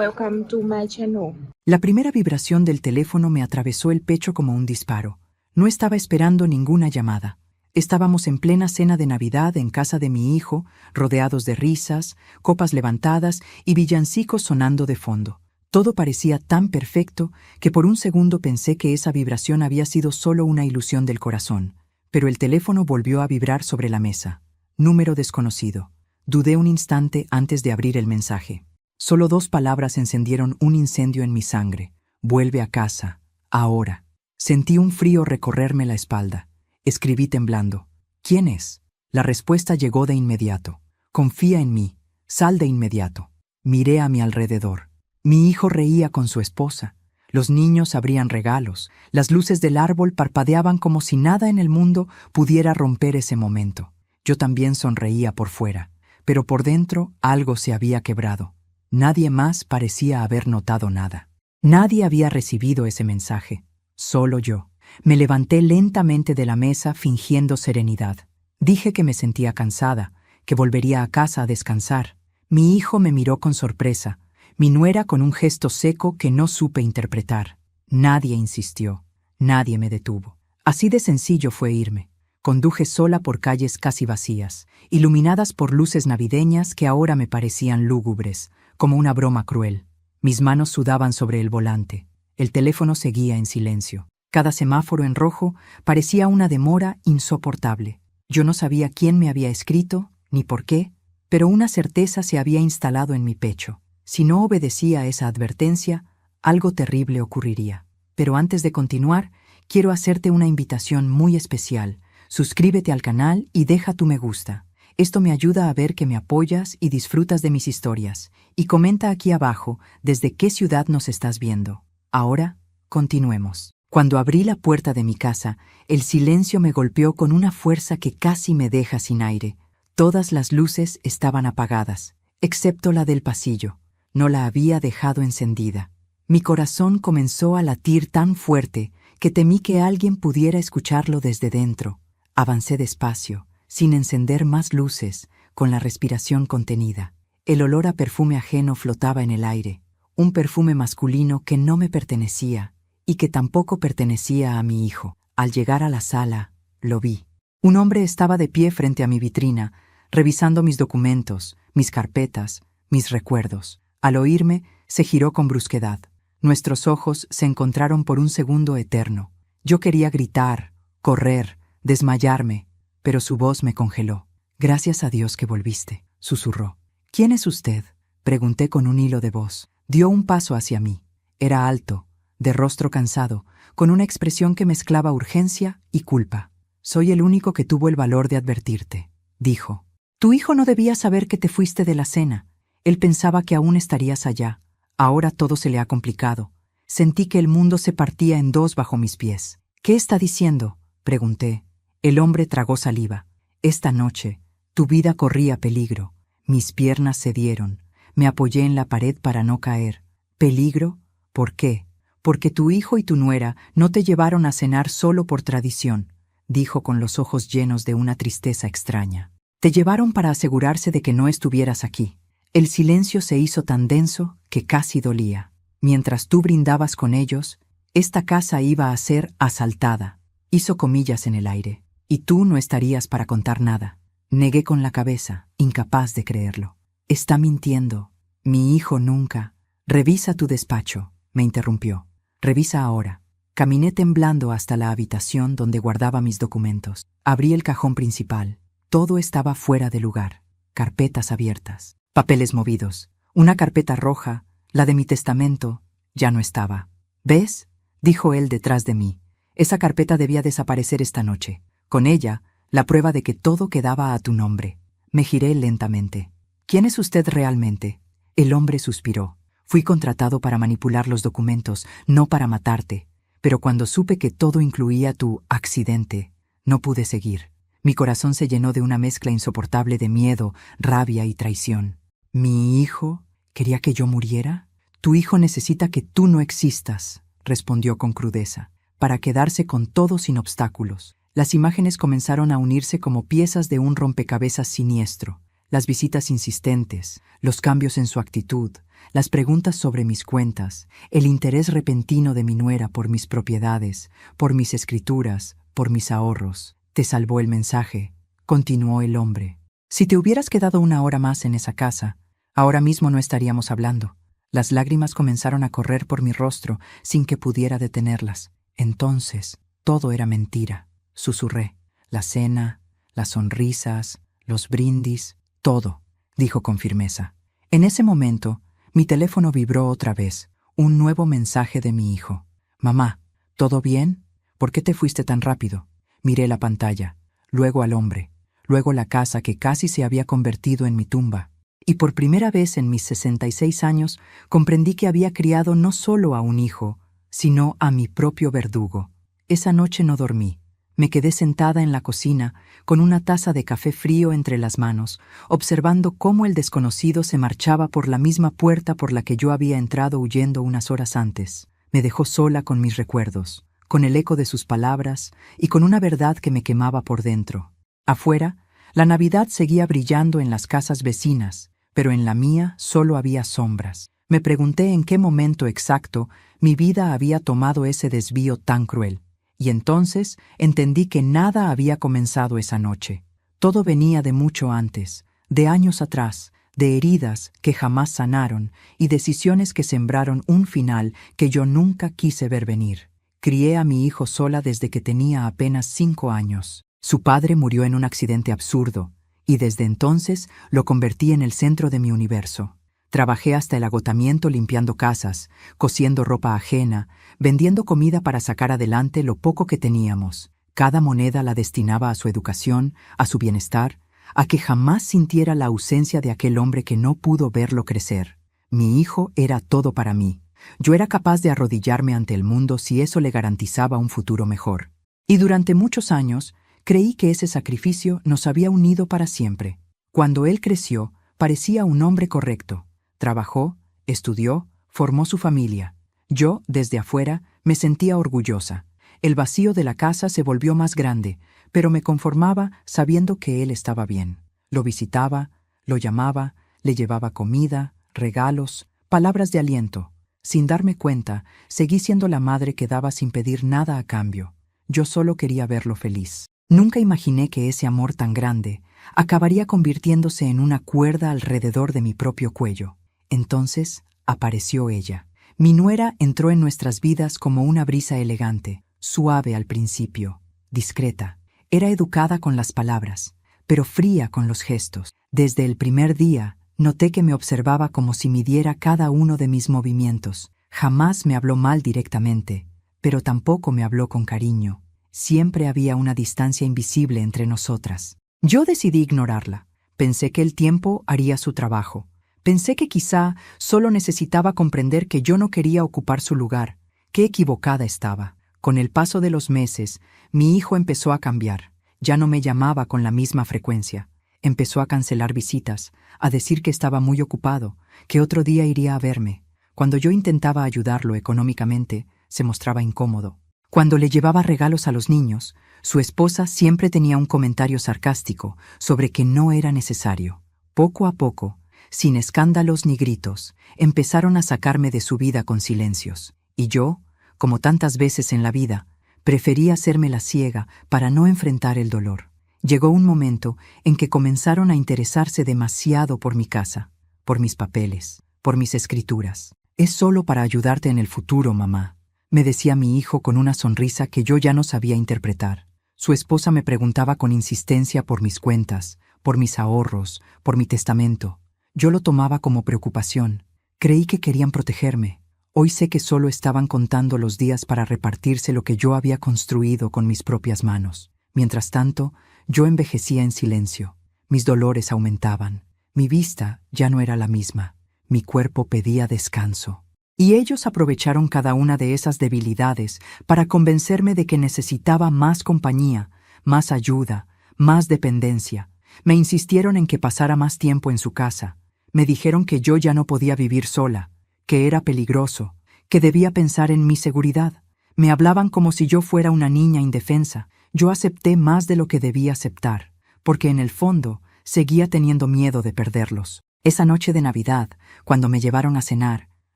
Welcome to my channel. La primera vibración del teléfono me atravesó el pecho como un disparo. No estaba esperando ninguna llamada. Estábamos en plena cena de Navidad en casa de mi hijo, rodeados de risas, copas levantadas y villancicos sonando de fondo. Todo parecía tan perfecto que por un segundo pensé que esa vibración había sido solo una ilusión del corazón. Pero el teléfono volvió a vibrar sobre la mesa. Número desconocido. Dudé un instante antes de abrir el mensaje. Solo 2 palabras encendieron un incendio en mi sangre. Vuelve a casa. Ahora. Sentí un frío recorrerme la espalda. Escribí temblando. ¿Quién es? La respuesta llegó de inmediato. Confía en mí. Sal de inmediato. Miré a mi alrededor. Mi hijo reía con su esposa. Los niños abrían regalos. Las luces del árbol parpadeaban como si nada en el mundo pudiera romper ese momento. Yo también sonreía por fuera, pero por dentro algo se había quebrado. Nadie más parecía haber notado nada. Nadie había recibido ese mensaje. Solo yo. Me levanté lentamente de la mesa fingiendo serenidad. Dije que me sentía cansada, que volvería a casa a descansar. Mi hijo me miró con sorpresa. Mi nuera con un gesto seco que no supe interpretar. Nadie insistió. Nadie me detuvo. Así de sencillo fue irme. Conduje sola por calles casi vacías, iluminadas por luces navideñas que ahora me parecían lúgubres, como una broma cruel. Mis manos sudaban sobre el volante. El teléfono seguía en silencio. Cada semáforo en rojo parecía una demora insoportable. Yo no sabía quién me había escrito, ni por qué, pero una certeza se había instalado en mi pecho. Si no obedecía a esa advertencia, algo terrible ocurriría. Pero antes de continuar, quiero hacerte una invitación muy especial. Suscríbete al canal y deja tu me gusta. Esto me ayuda a ver que me apoyas y disfrutas de mis historias. Y comenta aquí abajo desde qué ciudad nos estás viendo. Ahora, continuemos. Cuando abrí la puerta de mi casa, el silencio me golpeó con una fuerza que casi me deja sin aire. Todas las luces estaban apagadas, excepto la del pasillo. No la había dejado encendida. Mi corazón comenzó a latir tan fuerte que temí que alguien pudiera escucharlo desde dentro. Avancé despacio, sin encender más luces, con la respiración contenida. El olor a perfume ajeno flotaba en el aire, un perfume masculino que no me pertenecía y que tampoco pertenecía a mi hijo. Al llegar a la sala, lo vi. Un hombre estaba de pie frente a mi vitrina, revisando mis documentos, mis carpetas, mis recuerdos. Al oírme, se giró con brusquedad. Nuestros ojos se encontraron por un segundo eterno. Yo quería gritar, correr, desmayarme, pero su voz me congeló. «Gracias a Dios que volviste», susurró. «¿Quién es usted?», pregunté con un hilo de voz. Dio un paso hacia mí. Era alto, de rostro cansado, con una expresión que mezclaba urgencia y culpa. «Soy el único que tuvo el valor de advertirte», dijo. «Tu hijo no debía saber que te fuiste de la cena. Él pensaba que aún estarías allá. Ahora todo se le ha complicado. Sentí que el mundo se partía en 2 bajo mis pies». «¿Qué está diciendo?», pregunté. El hombre tragó saliva. «Esta noche, tu vida corría peligro». Mis piernas cedieron. Me apoyé en la pared para no caer. «¿Peligro? ¿Por qué?». «Porque tu hijo y tu nuera no te llevaron a cenar solo por tradición», dijo con los ojos llenos de una tristeza extraña. «Te llevaron para asegurarse de que no estuvieras aquí». El silencio se hizo tan denso que casi dolía. «Mientras tú brindabas con ellos, esta casa iba a ser asaltada». Hizo comillas en el aire. «Y tú no estarías para contar nada». Negué con la cabeza, incapaz de creerlo. «Está mintiendo. Mi hijo nunca». «Revisa tu despacho», me interrumpió. «Revisa ahora». Caminé temblando hasta la habitación donde guardaba mis documentos. Abrí el cajón principal. Todo estaba fuera de lugar. Carpetas abiertas. Papeles movidos. Una carpeta roja, la de mi testamento, ya no estaba. «¿Ves?», dijo él detrás de mí. «Esa carpeta debía desaparecer esta noche. Con ella, la prueba de que todo quedaba a tu nombre». Me giré lentamente. «¿Quién es usted realmente?». El hombre suspiró. «Fui contratado para manipular los documentos, no para matarte. Pero cuando supe que todo incluía tu accidente, no pude seguir». Mi corazón se llenó de una mezcla insoportable de miedo, rabia y traición. «¿Mi hijo quería que yo muriera?». «Tu hijo necesita que tú no existas», respondió con crudeza, «para quedarse con todo sin obstáculos». Las imágenes comenzaron a unirse como piezas de un rompecabezas siniestro. Las visitas insistentes, los cambios en su actitud, las preguntas sobre mis cuentas, el interés repentino de mi nuera por mis propiedades, por mis escrituras, por mis ahorros. Te salvó el mensaje, continuó el hombre. Si te hubieras quedado una hora más en esa casa, ahora mismo no estaríamos hablando. Las lágrimas comenzaron a correr por mi rostro sin que pudiera detenerlas. Entonces, todo era mentira, susurré. La cena, las sonrisas, los brindis, todo, dijo con firmeza. En ese momento, mi teléfono vibró otra vez, un nuevo mensaje de mi hijo. Mamá, ¿todo bien? ¿Por qué te fuiste tan rápido? Miré la pantalla, luego al hombre, luego la casa que casi se había convertido en mi tumba. Y por primera vez en mis 66 años comprendí que había criado no solo a un hijo, sino a mi propio verdugo. Esa noche no dormí. Me quedé sentada en la cocina, con una taza de café frío entre las manos, observando cómo el desconocido se marchaba por la misma puerta por la que yo había entrado huyendo unas horas antes. Me dejó sola con mis recuerdos, con el eco de sus palabras y con una verdad que me quemaba por dentro. Afuera, la Navidad seguía brillando en las casas vecinas, pero en la mía solo había sombras. Me pregunté en qué momento exacto mi vida había tomado ese desvío tan cruel. Y entonces entendí que nada había comenzado esa noche. Todo venía de mucho antes, de años atrás, de heridas que jamás sanaron y decisiones que sembraron un final que yo nunca quise ver venir. Crié a mi hijo sola desde que tenía apenas 5 años. Su padre murió en un accidente absurdo, y desde entonces lo convertí en el centro de mi universo. Trabajé hasta el agotamiento limpiando casas, cosiendo ropa ajena, vendiendo comida para sacar adelante lo poco que teníamos. Cada moneda la destinaba a su educación, a su bienestar, a que jamás sintiera la ausencia de aquel hombre que no pudo verlo crecer. Mi hijo era todo para mí. Yo era capaz de arrodillarme ante el mundo si eso le garantizaba un futuro mejor. Y durante muchos años, creí que ese sacrificio nos había unido para siempre. Cuando él creció, parecía un hombre correcto. Trabajó, estudió, formó su familia. Yo, desde afuera, me sentía orgullosa. El vacío de la casa se volvió más grande, pero me conformaba sabiendo que él estaba bien. Lo visitaba, lo llamaba, le llevaba comida, regalos, palabras de aliento. Sin darme cuenta, seguí siendo la madre que daba sin pedir nada a cambio. Yo solo quería verlo feliz. Nunca imaginé que ese amor tan grande acabaría convirtiéndose en una cuerda alrededor de mi propio cuello. Entonces apareció ella. Mi nuera entró en nuestras vidas como una brisa elegante, suave al principio, discreta. Era educada con las palabras, pero fría con los gestos. Desde el primer día, noté que me observaba como si midiera cada uno de mis movimientos. Jamás me habló mal directamente, pero tampoco me habló con cariño. Siempre había una distancia invisible entre nosotras. Yo decidí ignorarla. Pensé que el tiempo haría su trabajo. Pensé que quizá solo necesitaba comprender que yo no quería ocupar su lugar. Qué equivocada estaba. Con el paso de los meses, mi hijo empezó a cambiar. Ya no me llamaba con la misma frecuencia. Empezó a cancelar visitas, a decir que estaba muy ocupado, que otro día iría a verme. Cuando yo intentaba ayudarlo económicamente, se mostraba incómodo. Cuando le llevaba regalos a los niños, su esposa siempre tenía un comentario sarcástico sobre que no era necesario. Poco a poco, sin escándalos ni gritos, empezaron a sacarme de su vida con silencios. Y yo, como tantas veces en la vida, prefería hacerme la ciega para no enfrentar el dolor. Llegó un momento en que comenzaron a interesarse demasiado por mi casa, por mis papeles, por mis escrituras. «Es solo para ayudarte en el futuro, mamá», me decía mi hijo con una sonrisa que yo ya no sabía interpretar. Su esposa me preguntaba con insistencia por mis cuentas, por mis ahorros, por mi testamento. Yo lo tomaba como preocupación. Creí que querían protegerme. Hoy sé que solo estaban contando los días para repartirse lo que yo había construido con mis propias manos. Mientras tanto, yo envejecía en silencio. Mis dolores aumentaban. Mi vista ya no era la misma. Mi cuerpo pedía descanso. Y ellos aprovecharon cada una de esas debilidades para convencerme de que necesitaba más compañía, más ayuda, más dependencia. Me insistieron en que pasara más tiempo en su casa. Me dijeron que yo ya no podía vivir sola, que era peligroso, que debía pensar en mi seguridad. Me hablaban como si yo fuera una niña indefensa. Yo acepté más de lo que debía aceptar, porque en el fondo seguía teniendo miedo de perderlos. Esa noche de Navidad, cuando me llevaron a cenar,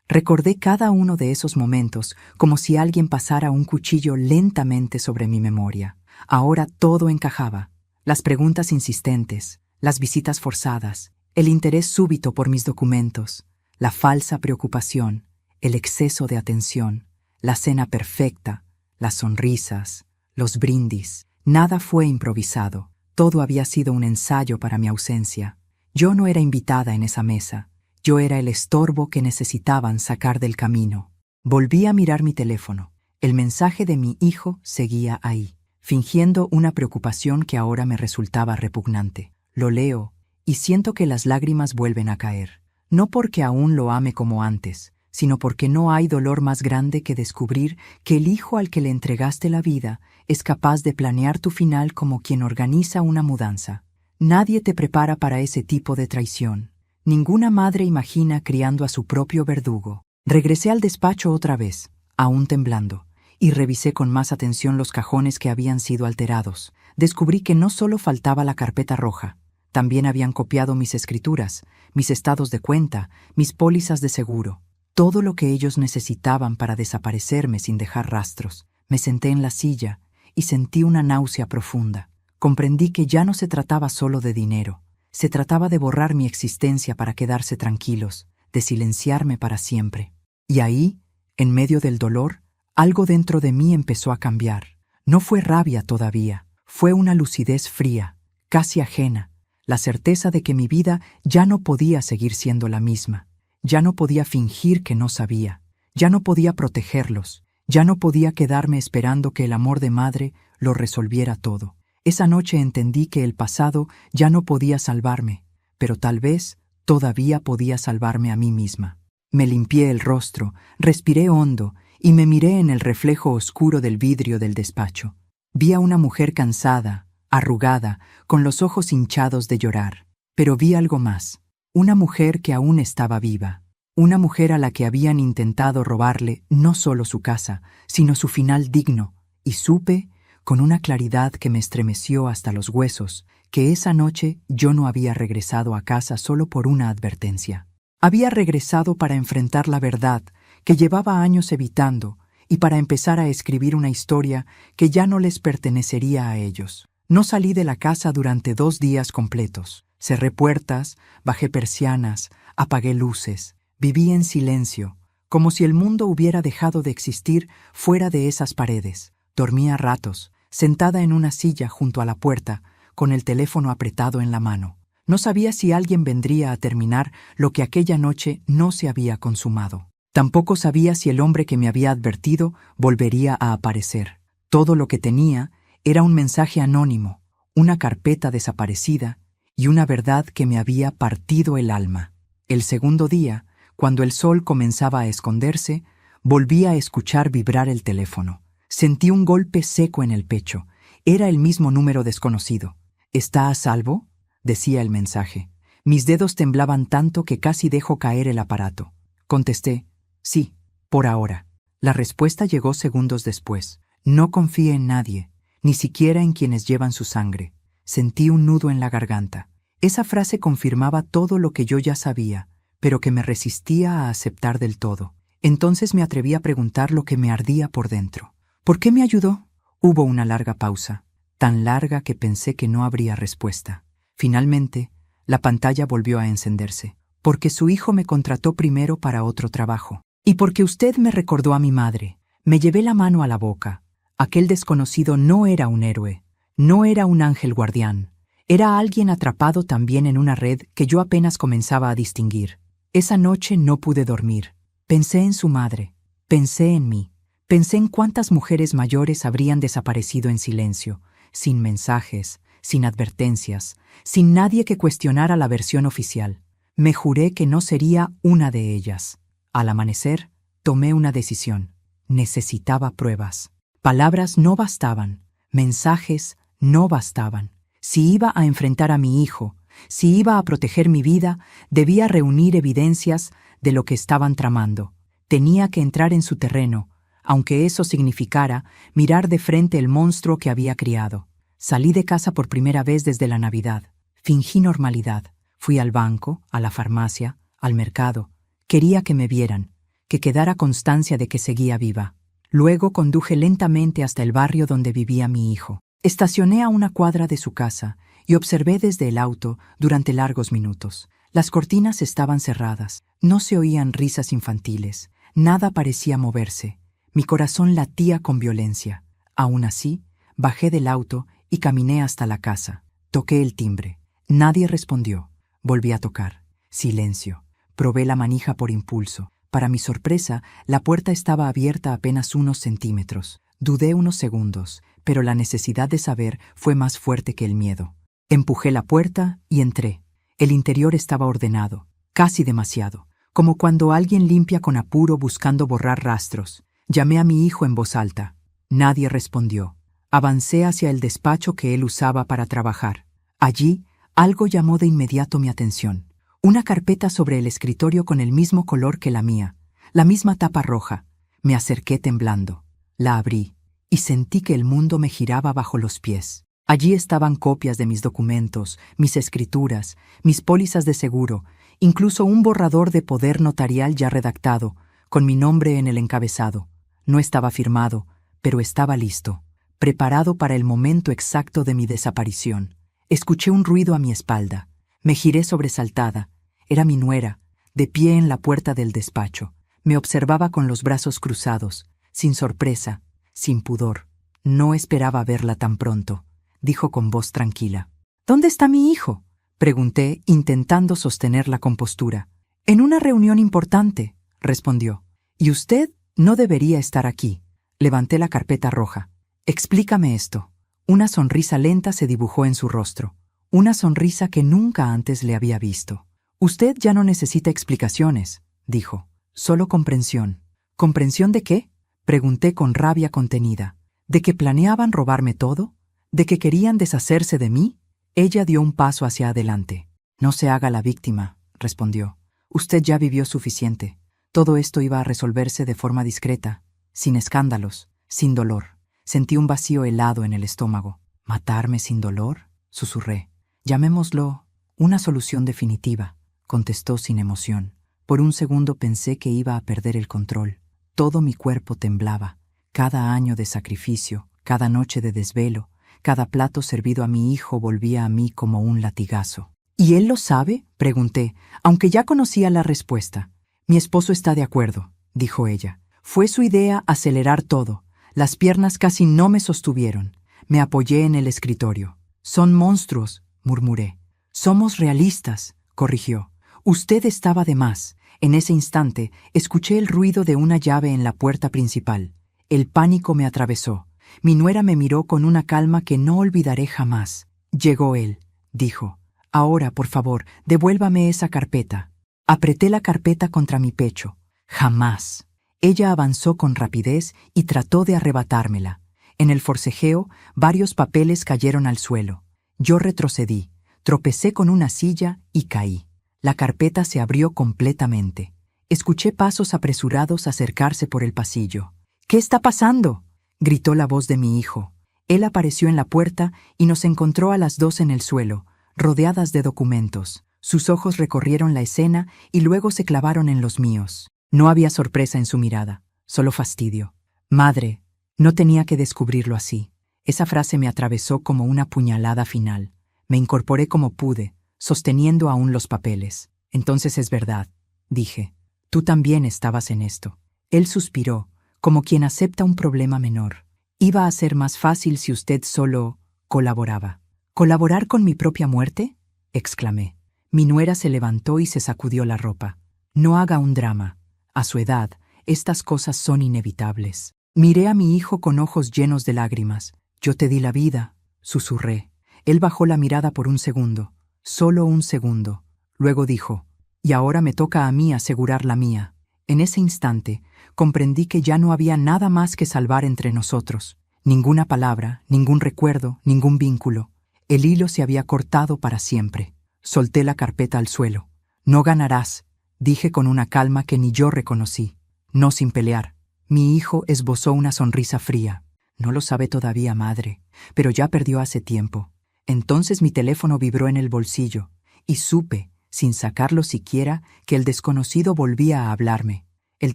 recordé cada uno de esos momentos como si alguien pasara un cuchillo lentamente sobre mi memoria. Ahora todo encajaba. Las preguntas insistentes, las visitas forzadas, el interés súbito por mis documentos, la falsa preocupación, el exceso de atención, la cena perfecta, las sonrisas, los brindis. Nada fue improvisado. Todo había sido un ensayo para mi ausencia. Yo no era invitada en esa mesa. Yo era el estorbo que necesitaban sacar del camino. Volví a mirar mi teléfono. El mensaje de mi hijo seguía ahí, fingiendo una preocupación que ahora me resultaba repugnante. Lo leo y siento que las lágrimas vuelven a caer. No porque aún lo ame como antes, sino porque no hay dolor más grande que descubrir que el hijo al que le entregaste la vida es capaz de planear tu final como quien organiza una mudanza. Nadie te prepara para ese tipo de traición. Ninguna madre imagina criando a su propio verdugo. Regresé al despacho otra vez, aún temblando, y revisé con más atención los cajones que habían sido alterados. Descubrí que no solo faltaba la carpeta roja, también habían copiado mis escrituras, mis estados de cuenta, mis pólizas de seguro. Todo lo que ellos necesitaban para desaparecerme sin dejar rastros. Me senté en la silla y sentí una náusea profunda. Comprendí que ya no se trataba solo de dinero. Se trataba de borrar mi existencia para quedarse tranquilos, de silenciarme para siempre. Y ahí, en medio del dolor, algo dentro de mí empezó a cambiar. No fue rabia todavía, fue una lucidez fría, casi ajena, la certeza de que mi vida ya no podía seguir siendo la misma. Ya no podía fingir que no sabía, ya no podía protegerlos, ya no podía quedarme esperando que el amor de madre lo resolviera todo. Esa noche entendí que el pasado ya no podía salvarme, pero tal vez todavía podía salvarme a mí misma. Me limpié el rostro, respiré hondo y me miré en el reflejo oscuro del vidrio del despacho. Vi a una mujer cansada, arrugada, con los ojos hinchados de llorar. Pero vi algo más. Una mujer que aún estaba viva. Una mujer a la que habían intentado robarle no solo su casa, sino su final digno. Y supe, con una claridad que me estremeció hasta los huesos, que esa noche yo no había regresado a casa solo por una advertencia. Había regresado para enfrentar la verdad que llevaba años evitando y para empezar a escribir una historia que ya no les pertenecería a ellos. No salí de la casa durante 2 días completos. Cerré puertas, bajé persianas, apagué luces. Viví en silencio, como si el mundo hubiera dejado de existir fuera de esas paredes. Dormí a ratos, sentada en una silla junto a la puerta, con el teléfono apretado en la mano. No sabía si alguien vendría a terminar lo que aquella noche no se había consumado. Tampoco sabía si el hombre que me había advertido volvería a aparecer. Todo lo que tenía era un mensaje anónimo, una carpeta desaparecida y una verdad que me había partido el alma. El segundo día, cuando el sol comenzaba a esconderse, volví a escuchar vibrar el teléfono. Sentí un golpe seco en el pecho. Era el mismo número desconocido. ¿Está a salvo?, decía el mensaje. Mis dedos temblaban tanto que casi dejo caer el aparato. Contesté, sí, por ahora. La respuesta llegó segundos después. No confíe en nadie, ni siquiera en quienes llevan su sangre. Sentí un nudo en la garganta. Esa frase confirmaba todo lo que yo ya sabía, pero que me resistía a aceptar del todo. Entonces me atreví a preguntar lo que me ardía por dentro. ¿Por qué me ayudó? Hubo una larga pausa, tan larga que pensé que no habría respuesta. Finalmente, la pantalla volvió a encenderse. Porque su hijo me contrató primero para otro trabajo. Y porque usted me recordó a mi madre. Me llevé la mano a la boca. Aquel desconocido no era un héroe, no era un ángel guardián. Era alguien atrapado también en una red que yo apenas comenzaba a distinguir. Esa noche no pude dormir. Pensé en su madre, pensé en mí. Pensé en cuántas mujeres mayores habrían desaparecido en silencio, sin mensajes, sin advertencias, sin nadie que cuestionara la versión oficial. Me juré que no sería una de ellas. Al amanecer, tomé una decisión. Necesitaba pruebas. Palabras no bastaban, mensajes no bastaban. Si iba a enfrentar a mi hijo, si iba a proteger mi vida, debía reunir evidencias de lo que estaban tramando. Tenía que entrar en su terreno, aunque eso significara mirar de frente el monstruo que había criado. Salí de casa por primera vez desde la Navidad. Fingí normalidad. Fui al banco, a la farmacia, al mercado. Quería que me vieran, que quedara constancia de que seguía viva. Luego conduje lentamente hasta el barrio donde vivía mi hijo. Estacioné a una cuadra de su casa y observé desde el auto durante largos minutos. Las cortinas estaban cerradas, no se oían risas infantiles, nada parecía moverse. Mi corazón latía con violencia. Aún así, bajé del auto y caminé hasta la casa. Toqué el timbre. Nadie respondió. Volví a tocar. Silencio. Probé la manija por impulso. Para mi sorpresa, la puerta estaba abierta apenas unos centímetros. Dudé unos segundos, pero la necesidad de saber fue más fuerte que el miedo. Empujé la puerta y entré. El interior estaba ordenado, casi demasiado, como cuando alguien limpia con apuro buscando borrar rastros. Llamé a mi hijo en voz alta. Nadie respondió. Avancé hacia el despacho que él usaba para trabajar. Allí, algo llamó de inmediato mi atención. Una carpeta sobre el escritorio con el mismo color que la mía, la misma tapa roja. Me acerqué temblando. La abrí y sentí que el mundo me giraba bajo los pies. Allí estaban copias de mis documentos, mis escrituras, mis pólizas de seguro, incluso un borrador de poder notarial ya redactado, con mi nombre en el encabezado. No estaba firmado, pero estaba listo, preparado para el momento exacto de mi desaparición. Escuché un ruido a mi espalda. Me giré sobresaltada. Era mi nuera, de pie en la puerta del despacho. Me observaba con los brazos cruzados, sin sorpresa, sin pudor. No esperaba verla tan pronto, dijo con voz tranquila. ¿Dónde está mi hijo?, pregunté, intentando sostener la compostura. En una reunión importante, respondió. Y usted no debería estar aquí. Levanté la carpeta roja. Explícame esto. Una sonrisa lenta se dibujó en su rostro. Una sonrisa que nunca antes le había visto. Usted ya no necesita explicaciones, dijo. Solo comprensión. ¿Comprensión de qué?, pregunté con rabia contenida. ¿De que planeaban robarme todo? ¿De que querían deshacerse de mí? Ella dio un paso hacia adelante. No se haga la víctima, respondió. Usted ya vivió suficiente. Todo esto iba a resolverse de forma discreta, sin escándalos, sin dolor. Sentí un vacío helado en el estómago. ¿Matarme sin dolor?, susurré. Llamémoslo una solución definitiva, contestó sin emoción. Por un segundo pensé que iba a perder el control. Todo mi cuerpo temblaba. Cada año de sacrificio, cada noche de desvelo, cada plato servido a mi hijo volvía a mí como un latigazo. ¿Y él lo sabe?, pregunté, aunque ya conocía la respuesta. Mi esposo está de acuerdo, dijo ella. Fue su idea acelerar todo. Las piernas casi no me sostuvieron. Me apoyé en el escritorio. Son monstruos, murmuré. Somos realistas, corrigió. Usted estaba de más. En ese instante, escuché el ruido de una llave en la puerta principal. El pánico me atravesó. Mi nuera me miró con una calma que no olvidaré jamás. Llegó él, dijo. Ahora, por favor, devuélvame esa carpeta. Apreté la carpeta contra mi pecho. Jamás. Ella avanzó con rapidez y trató de arrebatármela. En el forcejeo, varios papeles cayeron al suelo. Yo retrocedí, tropecé con una silla y caí. La carpeta se abrió completamente. Escuché pasos apresurados acercarse por el pasillo. ¿Qué está pasando?, gritó la voz de mi hijo. Él apareció en la puerta y nos encontró a las dos en el suelo, rodeadas de documentos. Sus ojos recorrieron la escena y luego se clavaron en los míos. No había sorpresa en su mirada, solo fastidio. Madre, no tenía que descubrirlo así. Esa frase me atravesó como una puñalada final. Me incorporé como pude, sosteniendo aún los papeles. Entonces es verdad, dije. Tú también estabas en esto. Él suspiró, como quien acepta un problema menor. Iba a ser más fácil si usted solo colaboraba. ¿Colaborar con mi propia muerte?, exclamé. Mi nuera se levantó y se sacudió la ropa. No haga un drama. A su edad, estas cosas son inevitables. Miré a mi hijo con ojos llenos de lágrimas. Yo te di la vida, susurré. Él bajó la mirada por un segundo. Solo un segundo. Luego dijo, y ahora me toca a mí asegurar la mía. En ese instante, comprendí que ya no había nada más que salvar entre nosotros. Ninguna palabra, ningún recuerdo, ningún vínculo. El hilo se había cortado para siempre. Solté la carpeta al suelo. No ganarás, dije con una calma que ni yo reconocí. No sin pelear. Mi hijo esbozó una sonrisa fría. No lo sabe todavía, madre, pero ya perdió hace tiempo. Entonces mi teléfono vibró en el bolsillo, y supe, sin sacarlo siquiera, que el desconocido volvía a hablarme. El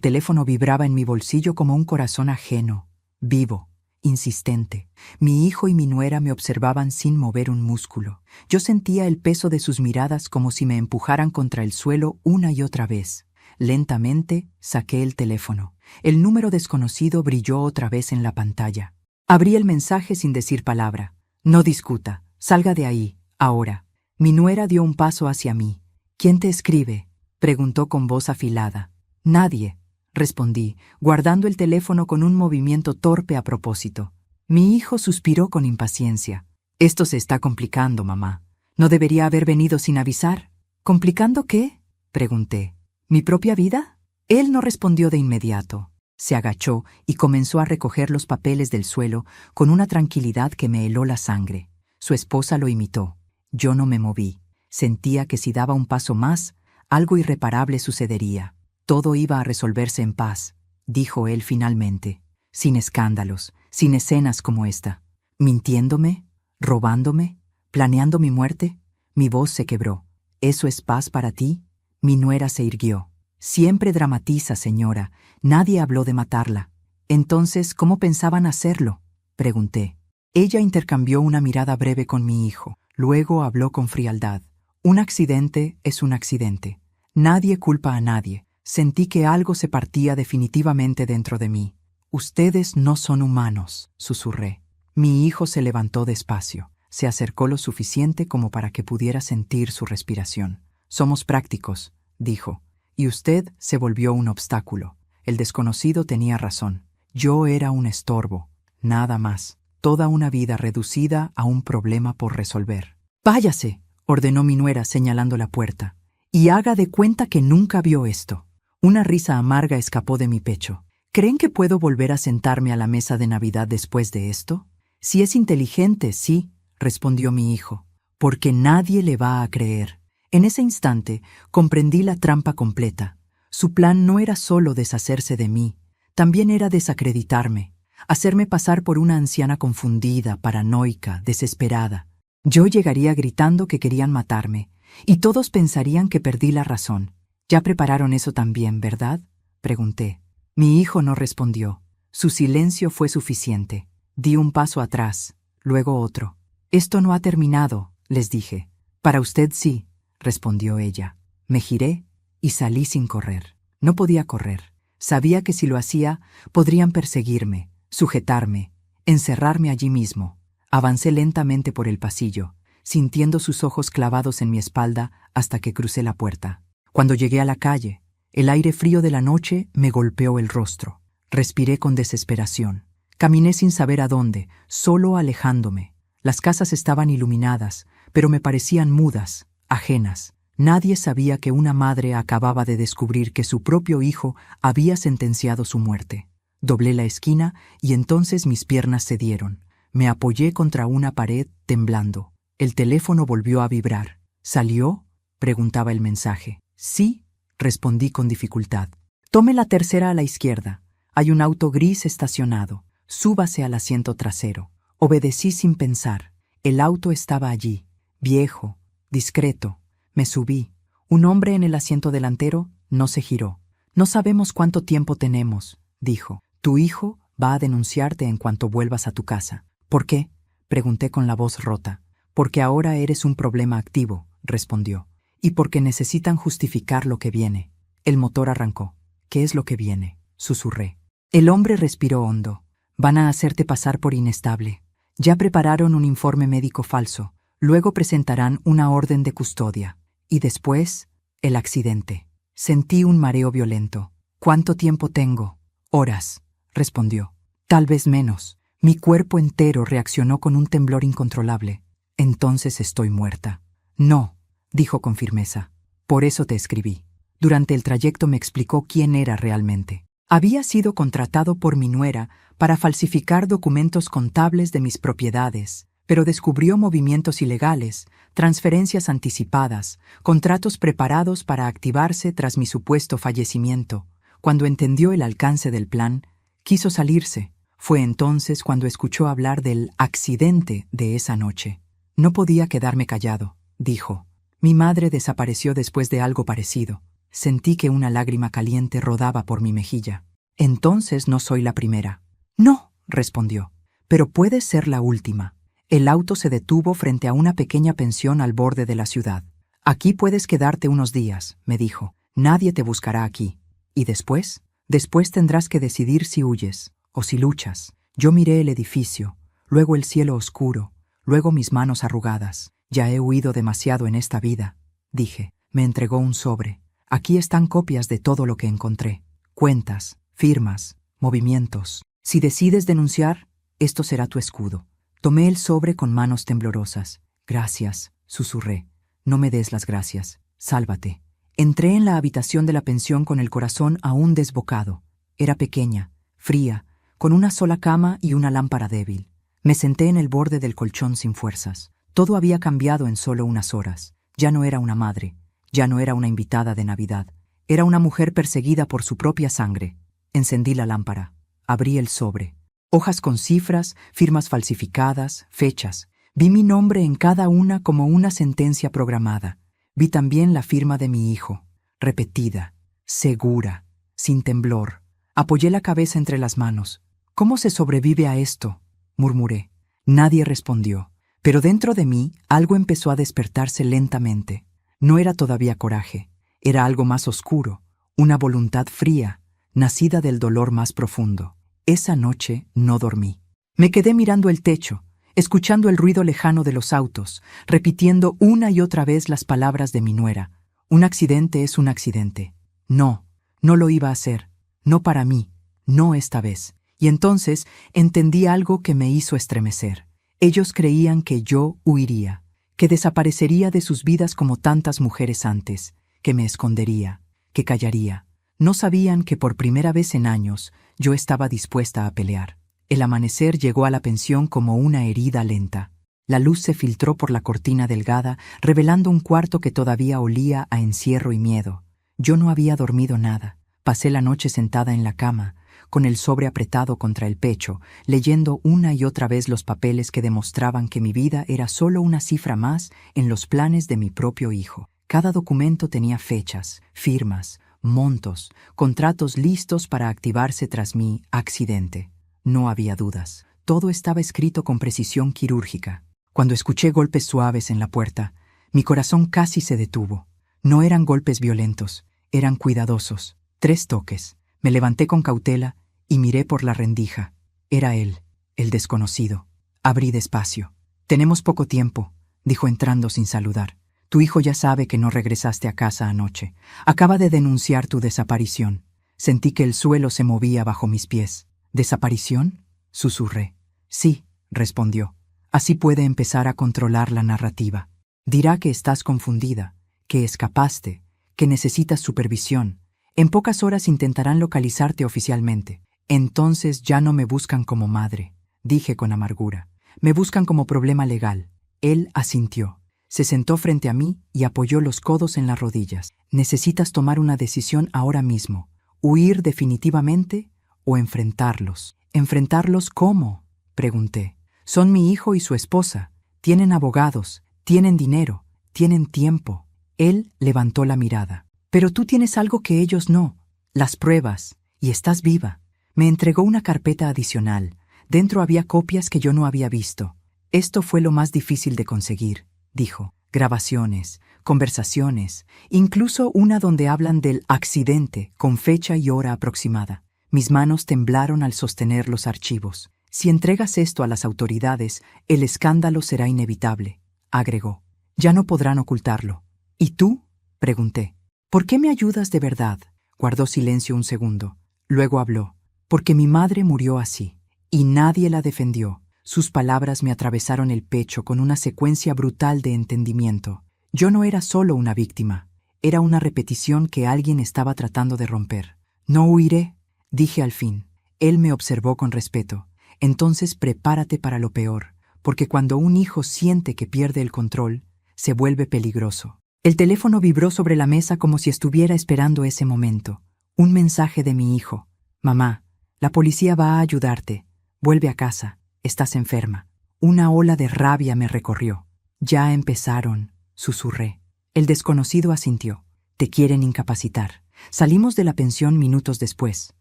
teléfono vibraba en mi bolsillo como un corazón ajeno, vivo, insistente. Mi hijo y mi nuera me observaban sin mover un músculo. Yo sentía el peso de sus miradas como si me empujaran contra el suelo una y otra vez. Lentamente saqué el teléfono. El número desconocido brilló otra vez en la pantalla. Abrí el mensaje sin decir palabra. No discuta. Salga de ahí, ahora. Mi nuera dio un paso hacia mí. ¿Quién te escribe?, preguntó con voz afilada. Nadie, respondí, guardando el teléfono con un movimiento torpe a propósito. Mi hijo suspiró con impaciencia. Esto se está complicando, mamá. ¿No debería haber venido sin avisar? ¿Complicando qué?, pregunté. ¿Mi propia vida? Él no respondió de inmediato. Se agachó y comenzó a recoger los papeles del suelo con una tranquilidad que me heló la sangre. Su esposa lo imitó. Yo no me moví. Sentía que si daba un paso más, algo irreparable sucedería. Todo iba a resolverse en paz, dijo él finalmente, sin escándalos, sin escenas como esta. ¿Mintiéndome? ¿Robándome? ¿Planeando mi muerte? Mi voz se quebró. ¿Eso es paz para ti? Mi nuera se irguió. Siempre dramatiza, señora. Nadie habló de matarla. Entonces, ¿cómo pensaban hacerlo?, pregunté. Ella intercambió una mirada breve con mi hijo. Luego habló con frialdad. Un accidente es un accidente. Nadie culpa a nadie. Sentí que algo se partía definitivamente dentro de mí. Ustedes no son humanos, susurré. Mi hijo se levantó despacio. Se acercó lo suficiente como para que pudiera sentir su respiración. Somos prácticos, dijo, y usted se volvió un obstáculo. El desconocido tenía razón. Yo era un estorbo, nada más. Toda una vida reducida a un problema por resolver. «Váyase», ordenó mi nuera señalando la puerta, «y haga de cuenta que nunca vio esto». Una risa amarga escapó de mi pecho. ¿Creen que puedo volver a sentarme a la mesa de Navidad después de esto? Si es inteligente, sí, respondió mi hijo, porque nadie le va a creer. En ese instante comprendí la trampa completa. Su plan no era solo deshacerse de mí, también era desacreditarme, hacerme pasar por una anciana confundida, paranoica, desesperada. Yo llegaría gritando que querían matarme, y todos pensarían que perdí la razón. ¿Ya prepararon eso también, verdad?, pregunté. Mi hijo no respondió. Su silencio fue suficiente. Di un paso atrás, luego otro. «Esto no ha terminado», les dije. «Para usted sí», respondió ella. Me giré y salí sin correr. No podía correr. Sabía que si lo hacía, podrían perseguirme, sujetarme, encerrarme allí mismo. Avancé lentamente por el pasillo, sintiendo sus ojos clavados en mi espalda hasta que crucé la puerta. Cuando llegué a la calle, el aire frío de la noche me golpeó el rostro. Respiré con desesperación. Caminé sin saber a dónde, solo alejándome. Las casas estaban iluminadas, pero me parecían mudas, ajenas. Nadie sabía que una madre acababa de descubrir que su propio hijo había sentenciado su muerte. Doblé la esquina y entonces mis piernas cedieron. Me apoyé contra una pared, temblando. El teléfono volvió a vibrar. ¿Salió?, preguntaba el mensaje. Sí, respondí con dificultad. Tome la tercera a la izquierda. Hay un auto gris estacionado. Súbase al asiento trasero. Obedecí sin pensar. El auto estaba allí, viejo, discreto. Me subí. Un hombre en el asiento delantero no se giró. «No sabemos cuánto tiempo tenemos», dijo. «Tu hijo va a denunciarte en cuanto vuelvas a tu casa». «¿Por qué?», pregunté con la voz rota. «Porque ahora eres un problema activo», respondió. «Y porque necesitan justificar lo que viene». El motor arrancó. «¿Qué es lo que viene?», susurré. El hombre respiró hondo. «Van a hacerte pasar por inestable. Ya prepararon un informe médico falso. Luego presentarán una orden de custodia. Y después, el accidente». Sentí un mareo violento. «¿Cuánto tiempo tengo?». «Horas», respondió. «Tal vez menos». Mi cuerpo entero reaccionó con un temblor incontrolable. «Entonces estoy muerta». «No», dijo con firmeza. «Por eso te escribí». Durante el trayecto me explicó quién era realmente. Había sido contratado por mi nuera para falsificar documentos contables de mis propiedades, pero descubrió movimientos ilegales, transferencias anticipadas, contratos preparados para activarse tras mi supuesto fallecimiento. Cuando entendió el alcance del plan, quiso salirse. Fue entonces cuando escuchó hablar del accidente de esa noche. No podía quedarme callado, dijo. Mi madre desapareció después de algo parecido. Sentí que una lágrima caliente rodaba por mi mejilla. Entonces no soy la primera. No, respondió. Pero puedes ser la última. El auto se detuvo frente a una pequeña pensión al borde de la ciudad. Aquí puedes quedarte unos días, me dijo. Nadie te buscará aquí. ¿Y después? Después tendrás que decidir si huyes o si luchas. Yo miré el edificio, luego el cielo oscuro, luego mis manos arrugadas. Ya he huido demasiado en esta vida, dije. Me entregó un sobre. Aquí están copias de todo lo que encontré. Cuentas, firmas, movimientos. Si decides denunciar, esto será tu escudo. Tomé el sobre con manos temblorosas. Gracias, susurré. No me des las gracias. Sálvate. Entré en la habitación de la pensión con el corazón aún desbocado. Era pequeña, fría, con una sola cama y una lámpara débil. Me senté en el borde del colchón sin fuerzas. Todo había cambiado en solo unas horas. Ya no era una madre, ya no era una invitada de Navidad. Era una mujer perseguida por su propia sangre. Encendí la lámpara. Abrí el sobre. Hojas con cifras, firmas falsificadas, fechas. Vi mi nombre en cada una como una sentencia programada. Vi también la firma de mi hijo, repetida, segura, sin temblor. Apoyé la cabeza entre las manos. ¿Cómo se sobrevive a esto?, murmuré. Nadie respondió, pero dentro de mí algo empezó a despertarse lentamente. No era todavía coraje, era algo más oscuro, una voluntad fría, nacida del dolor más profundo. Esa noche no dormí. Me quedé mirando el techo, escuchando el ruido lejano de los autos, repitiendo una y otra vez las palabras de mi nuera. Un accidente es un accidente. No, no lo iba a hacer. No para mí, no esta vez. Y entonces entendí algo que me hizo estremecer. Ellos creían que yo huiría, que desaparecería de sus vidas como tantas mujeres antes, que me escondería, que callaría. No sabían que por primera vez en años yo estaba dispuesta a pelear. El amanecer llegó a la pensión como una herida lenta. La luz se filtró por la cortina delgada, revelando un cuarto que todavía olía a encierro y miedo. Yo no había dormido nada. Pasé la noche sentada en la cama, con el sobre apretado contra el pecho, leyendo una y otra vez los papeles que demostraban que mi vida era solo una cifra más en los planes de mi propio hijo. Cada documento tenía fechas, firmas, montos, contratos listos para activarse tras mi accidente. No había dudas. Todo estaba escrito con precisión quirúrgica. Cuando escuché golpes suaves en la puerta, mi corazón casi se detuvo. No eran golpes violentos, eran cuidadosos. 3 toques. Me levanté con cautela y miré por la rendija. Era él, el desconocido. Abrí despacio. «Tenemos poco tiempo», dijo entrando sin saludar. «Tu hijo ya sabe que no regresaste a casa anoche. Acaba de denunciar tu desaparición». Sentí que el suelo se movía bajo mis pies. «¿Desaparición?», susurré. «Sí», respondió. «Así puede empezar a controlar la narrativa. Dirá que estás confundida, que escapaste, que necesitas supervisión. En pocas horas intentarán localizarte oficialmente. Entonces ya no me buscan como madre», dije con amargura. «Me buscan como problema legal». Él asintió. Se sentó frente a mí y apoyó los codos en las rodillas. «Necesitas tomar una decisión ahora mismo. ¿Huir definitivamente o enfrentarlos?» «¿Enfrentarlos cómo?», pregunté. «Son mi hijo y su esposa. Tienen abogados, tienen dinero, tienen tiempo». Él levantó la mirada. «Pero tú tienes algo que ellos no, las pruebas, y estás viva». Me entregó una carpeta adicional. Dentro había copias que yo no había visto. «Esto fue lo más difícil de conseguir», dijo. «Grabaciones, conversaciones, incluso una donde hablan del accidente con fecha y hora aproximada». Mis manos temblaron al sostener los archivos. «Si entregas esto a las autoridades, el escándalo será inevitable», agregó. «Ya no podrán ocultarlo». «¿Y tú?», pregunté. «¿Por qué me ayudas de verdad?». Guardó silencio un segundo. Luego habló. «Porque mi madre murió así, y nadie la defendió». Sus palabras me atravesaron el pecho con una secuencia brutal de entendimiento. Yo no era solo una víctima, era una repetición que alguien estaba tratando de romper. «No huiré», dije al fin. Él me observó con respeto. «Entonces prepárate para lo peor, porque cuando un hijo siente que pierde el control, se vuelve peligroso». El teléfono vibró sobre la mesa como si estuviera esperando ese momento. Un mensaje de mi hijo. «Mamá, la policía va a ayudarte. Vuelve a casa. Estás enferma». Una ola de rabia me recorrió. Ya empezaron, susurré. El desconocido asintió. Te quieren incapacitar. Salimos de la pensión minutos después.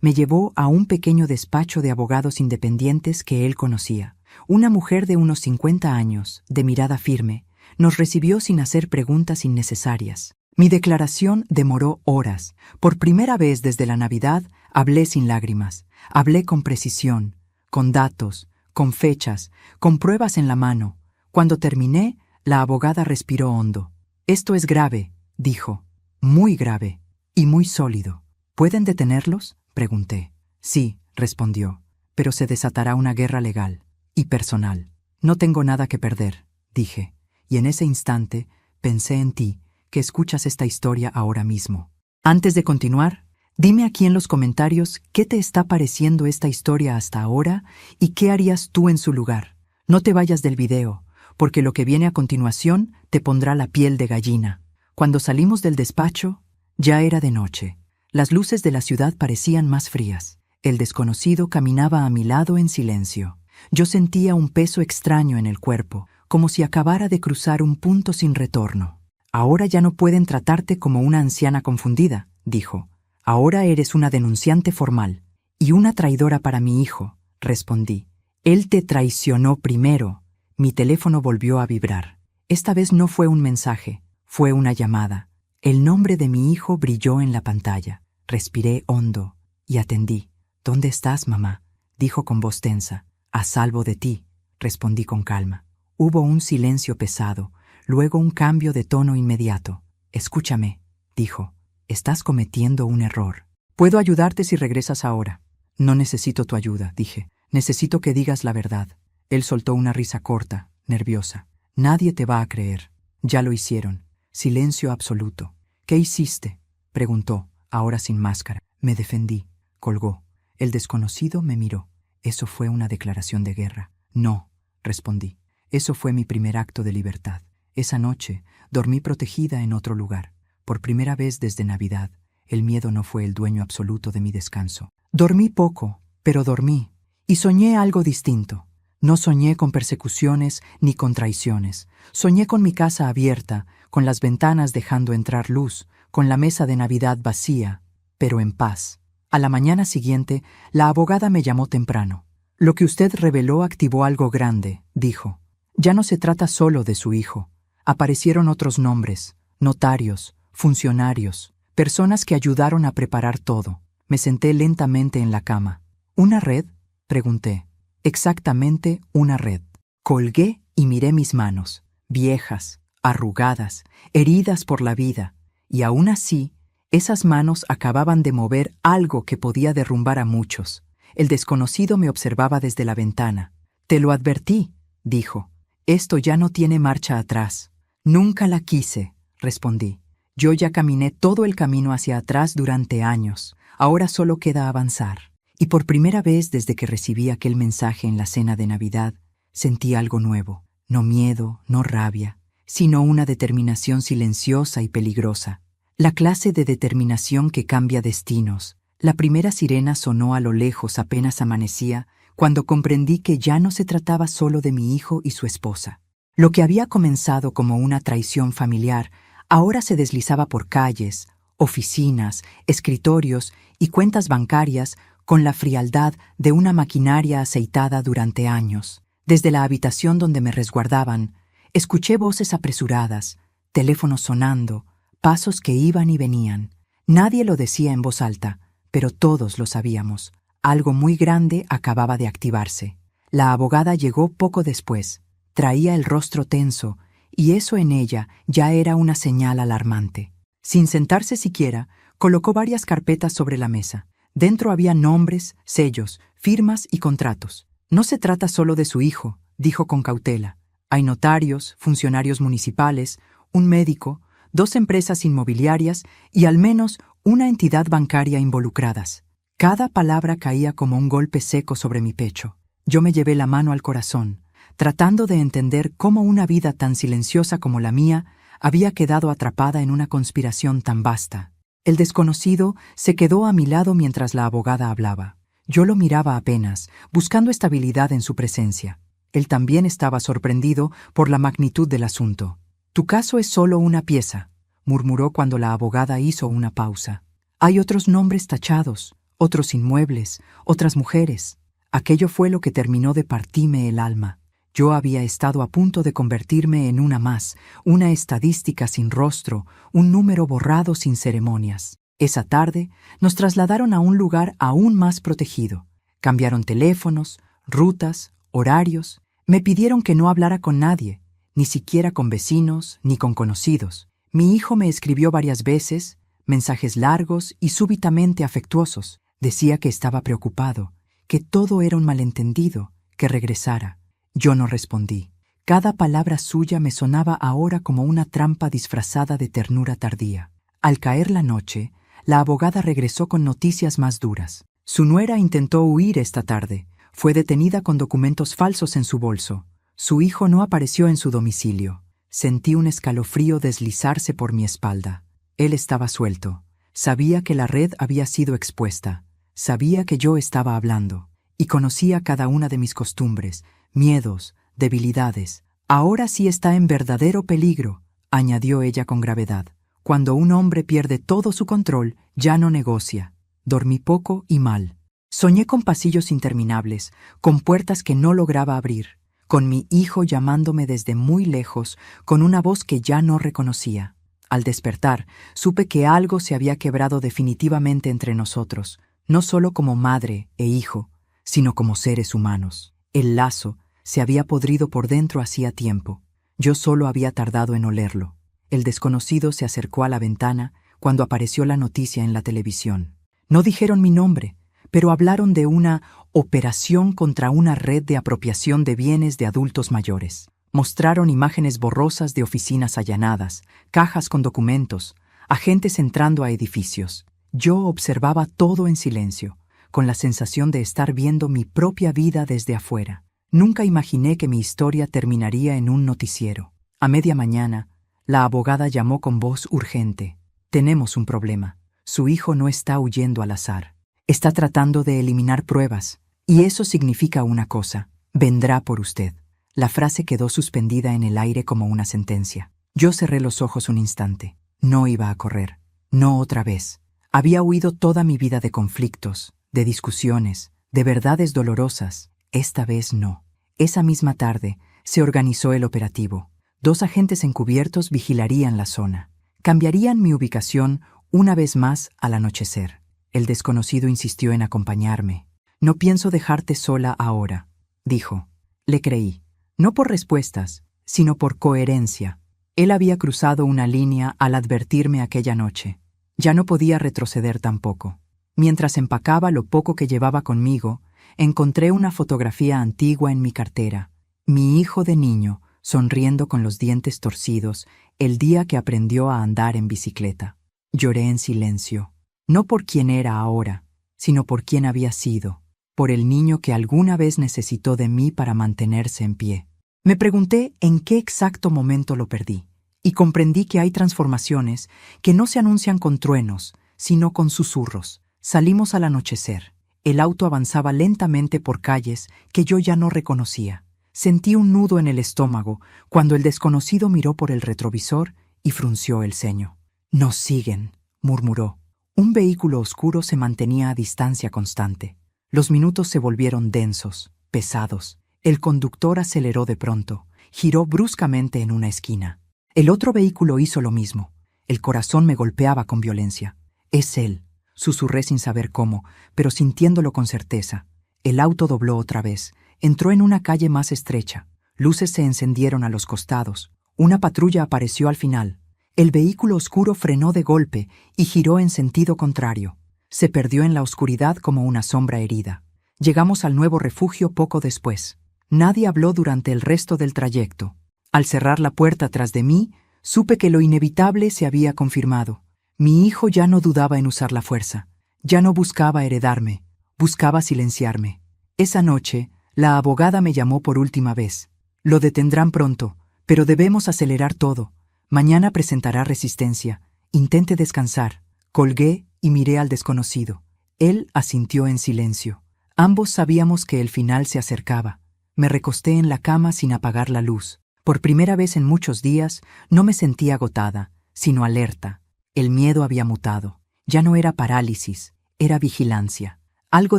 Me llevó a un pequeño despacho de abogados independientes que él conocía. Una mujer de unos 50 años, de mirada firme, nos recibió sin hacer preguntas innecesarias. Mi declaración demoró horas. Por primera vez desde la Navidad, hablé sin lágrimas. Hablé con precisión, con datos, con fechas, con pruebas en la mano. Cuando terminé, la abogada respiró hondo. Esto es grave, dijo. Muy grave y muy sólido. ¿Pueden detenerlos?, pregunté. Sí, respondió, pero se desatará una guerra legal y personal. No tengo nada que perder, dije, y en ese instante pensé en ti, que escuchas esta historia ahora mismo. Antes de continuar, dime aquí en los comentarios qué te está pareciendo esta historia hasta ahora y qué harías tú en su lugar. No te vayas del video, porque lo que viene a continuación te pondrá la piel de gallina. Cuando salimos del despacho, ya era de noche. Las luces de la ciudad parecían más frías. El desconocido caminaba a mi lado en silencio. Yo sentía un peso extraño en el cuerpo, como si acabara de cruzar un punto sin retorno. Ahora ya no pueden tratarte como una anciana confundida, dijo. Ahora eres una denunciante formal. Y una traidora para mi hijo, respondí. Él te traicionó primero. Mi teléfono volvió a vibrar. Esta vez no fue un mensaje, fue una llamada. El nombre de mi hijo brilló en la pantalla. Respiré hondo y atendí. ¿Dónde estás, mamá?, dijo con voz tensa. A salvo de ti, respondí con calma. Hubo un silencio pesado, luego un cambio de tono inmediato. Escúchame, dijo. Estás cometiendo un error. Puedo ayudarte si regresas ahora. No necesito tu ayuda, dije. Necesito que digas la verdad. Él soltó una risa corta, nerviosa. Nadie te va a creer. Ya lo hicieron. Silencio absoluto. ¿Qué hiciste?, preguntó, ahora sin máscara. Me defendí. Colgó. El desconocido me miró. Eso fue una declaración de guerra. No, respondí. Eso fue mi primer acto de libertad. Esa noche dormí protegida en otro lugar. Por primera vez desde Navidad, el miedo no fue el dueño absoluto de mi descanso. Dormí poco, pero dormí. Y soñé algo distinto. No soñé con persecuciones ni con traiciones. Soñé con mi casa abierta, con las ventanas dejando entrar luz, con la mesa de Navidad vacía, pero en paz. A la mañana siguiente, la abogada me llamó temprano. Lo que usted reveló activó algo grande, dijo. Ya no se trata solo de su hijo. Aparecieron otros nombres, notarios, funcionarios, personas que ayudaron a preparar todo. Me senté lentamente en la cama. ¿Una red?, pregunté. Exactamente una red. Colgué y miré mis manos, viejas, arrugadas, heridas por la vida, y aún así, esas manos acababan de mover algo que podía derrumbar a muchos. El desconocido me observaba desde la ventana. Te lo advertí, dijo. Esto ya no tiene marcha atrás. Nunca la quise, respondí. Yo ya caminé todo el camino hacia atrás durante años. Ahora solo queda avanzar. Y por primera vez desde que recibí aquel mensaje en la cena de Navidad, sentí algo nuevo. No miedo, no rabia, sino una determinación silenciosa y peligrosa. La clase de determinación que cambia destinos. La primera sirena sonó a lo lejos apenas amanecía, cuando comprendí que ya no se trataba solo de mi hijo y su esposa. Lo que había comenzado como una traición familiar, ahora se deslizaba por calles, oficinas, escritorios y cuentas bancarias con la frialdad de una maquinaria aceitada durante años. Desde la habitación donde me resguardaban, escuché voces apresuradas, teléfonos sonando, pasos que iban y venían. Nadie lo decía en voz alta, pero todos lo sabíamos. Algo muy grande acababa de activarse. La abogada llegó poco después. Traía el rostro tenso, y eso en ella ya era una señal alarmante. Sin sentarse siquiera, colocó varias carpetas sobre la mesa. Dentro había nombres, sellos, firmas y contratos. No se trata solo de su hijo, dijo con cautela. Hay notarios, funcionarios municipales, un médico, 2 empresas inmobiliarias y al menos una entidad bancaria involucradas. Cada palabra caía como un golpe seco sobre mi pecho. Yo me llevé la mano al corazón, tratando de entender cómo una vida tan silenciosa como la mía había quedado atrapada en una conspiración tan vasta. El desconocido se quedó a mi lado mientras la abogada hablaba. Yo lo miraba apenas, buscando estabilidad en su presencia. Él también estaba sorprendido por la magnitud del asunto. «Tu caso es solo una pieza», murmuró cuando la abogada hizo una pausa. «Hay otros nombres tachados, otros inmuebles, otras mujeres». Aquello fue lo que terminó de partirme el alma. Yo había estado a punto de convertirme en una más, una estadística sin rostro, un número borrado sin ceremonias. Esa tarde nos trasladaron a un lugar aún más protegido. Cambiaron teléfonos, rutas, horarios. Me pidieron que no hablara con nadie, ni siquiera con vecinos ni con conocidos. Mi hijo me escribió varias veces, mensajes largos y súbitamente afectuosos. Decía que estaba preocupado, que todo era un malentendido, que regresara. Yo no respondí. Cada palabra suya me sonaba ahora como una trampa disfrazada de ternura tardía. Al caer la noche, la abogada regresó con noticias más duras. Su nuera intentó huir esta tarde. Fue detenida con documentos falsos en su bolso. Su hijo no apareció en su domicilio. Sentí un escalofrío deslizarse por mi espalda. Él estaba suelto. Sabía que la red había sido expuesta. Sabía que yo estaba hablando. Y conocía cada una de mis costumbres, miedos, debilidades. «Ahora sí está en verdadero peligro», añadió ella con gravedad. «Cuando un hombre pierde todo su control, ya no negocia». Dormí poco y mal. Soñé con pasillos interminables, con puertas que no lograba abrir, con mi hijo llamándome desde muy lejos, con una voz que ya no reconocía. Al despertar, supe que algo se había quebrado definitivamente entre nosotros, no solo como madre e hijo, sino como seres humanos. El lazo se había podrido por dentro hacía tiempo. Yo solo había tardado en olerlo. El desconocido se acercó a la ventana cuando apareció la noticia en la televisión. No dijeron mi nombre, pero hablaron de una operación contra una red de apropiación de bienes de adultos mayores. Mostraron imágenes borrosas de oficinas allanadas, cajas con documentos, agentes entrando a edificios. Yo observaba todo en silencio, con la sensación de estar viendo mi propia vida desde afuera. Nunca imaginé que mi historia terminaría en un noticiero. A media mañana, la abogada llamó con voz urgente. «Tenemos un problema. Su hijo no está huyendo al azar. Está tratando de eliminar pruebas. Y eso significa una cosa. Vendrá por usted». La frase quedó suspendida en el aire como una sentencia. Yo cerré los ojos un instante. No iba a correr. No otra vez. Había huido toda mi vida de conflictos, de discusiones, de verdades dolorosas. Esta vez no. Esa misma tarde se organizó el operativo. 2 agentes encubiertos vigilarían la zona. Cambiarían mi ubicación una vez más al anochecer. El desconocido insistió en acompañarme. «No pienso dejarte sola ahora», dijo. Le creí. No por respuestas, sino por coherencia. Él había cruzado una línea al advertirme aquella noche. Ya no podía retroceder tampoco. Mientras empacaba lo poco que llevaba conmigo, encontré una fotografía antigua en mi cartera. Mi hijo de niño, sonriendo con los dientes torcidos, el día que aprendió a andar en bicicleta. Lloré en silencio, no por quién era ahora, sino por quién había sido, por el niño que alguna vez necesitó de mí para mantenerse en pie. Me pregunté en qué exacto momento lo perdí, y comprendí que hay transformaciones que no se anuncian con truenos, sino con susurros. Salimos al anochecer. El auto avanzaba lentamente por calles que yo ya no reconocía. Sentí un nudo en el estómago cuando el desconocido miró por el retrovisor y frunció el ceño. «Nos siguen», murmuró. Un vehículo oscuro se mantenía a distancia constante. Los minutos se volvieron densos, pesados. El conductor aceleró de pronto, giró bruscamente en una esquina. El otro vehículo hizo lo mismo. El corazón me golpeaba con violencia. «Es él», susurré sin saber cómo, pero sintiéndolo con certeza. El auto dobló otra vez. Entró en una calle más estrecha. Luces se encendieron a los costados. Una patrulla apareció al final. El vehículo oscuro frenó de golpe y giró en sentido contrario. Se perdió en la oscuridad como una sombra herida. Llegamos al nuevo refugio poco después. Nadie habló durante el resto del trayecto. Al cerrar la puerta tras de mí, supe que lo inevitable se había confirmado. Mi hijo ya no dudaba en usar la fuerza. Ya no buscaba heredarme. Buscaba silenciarme. Esa noche, la abogada me llamó por última vez. «Lo detendrán pronto, pero debemos acelerar todo. Mañana presentará resistencia. Intente descansar». Colgué y miré al desconocido. Él asintió en silencio. Ambos sabíamos que el final se acercaba, Me recosté en la cama sin apagar la luz. Por primera vez en muchos días, no me sentí agotada, sino alerta. El miedo había mutado. Ya no era parálisis, era vigilancia. Algo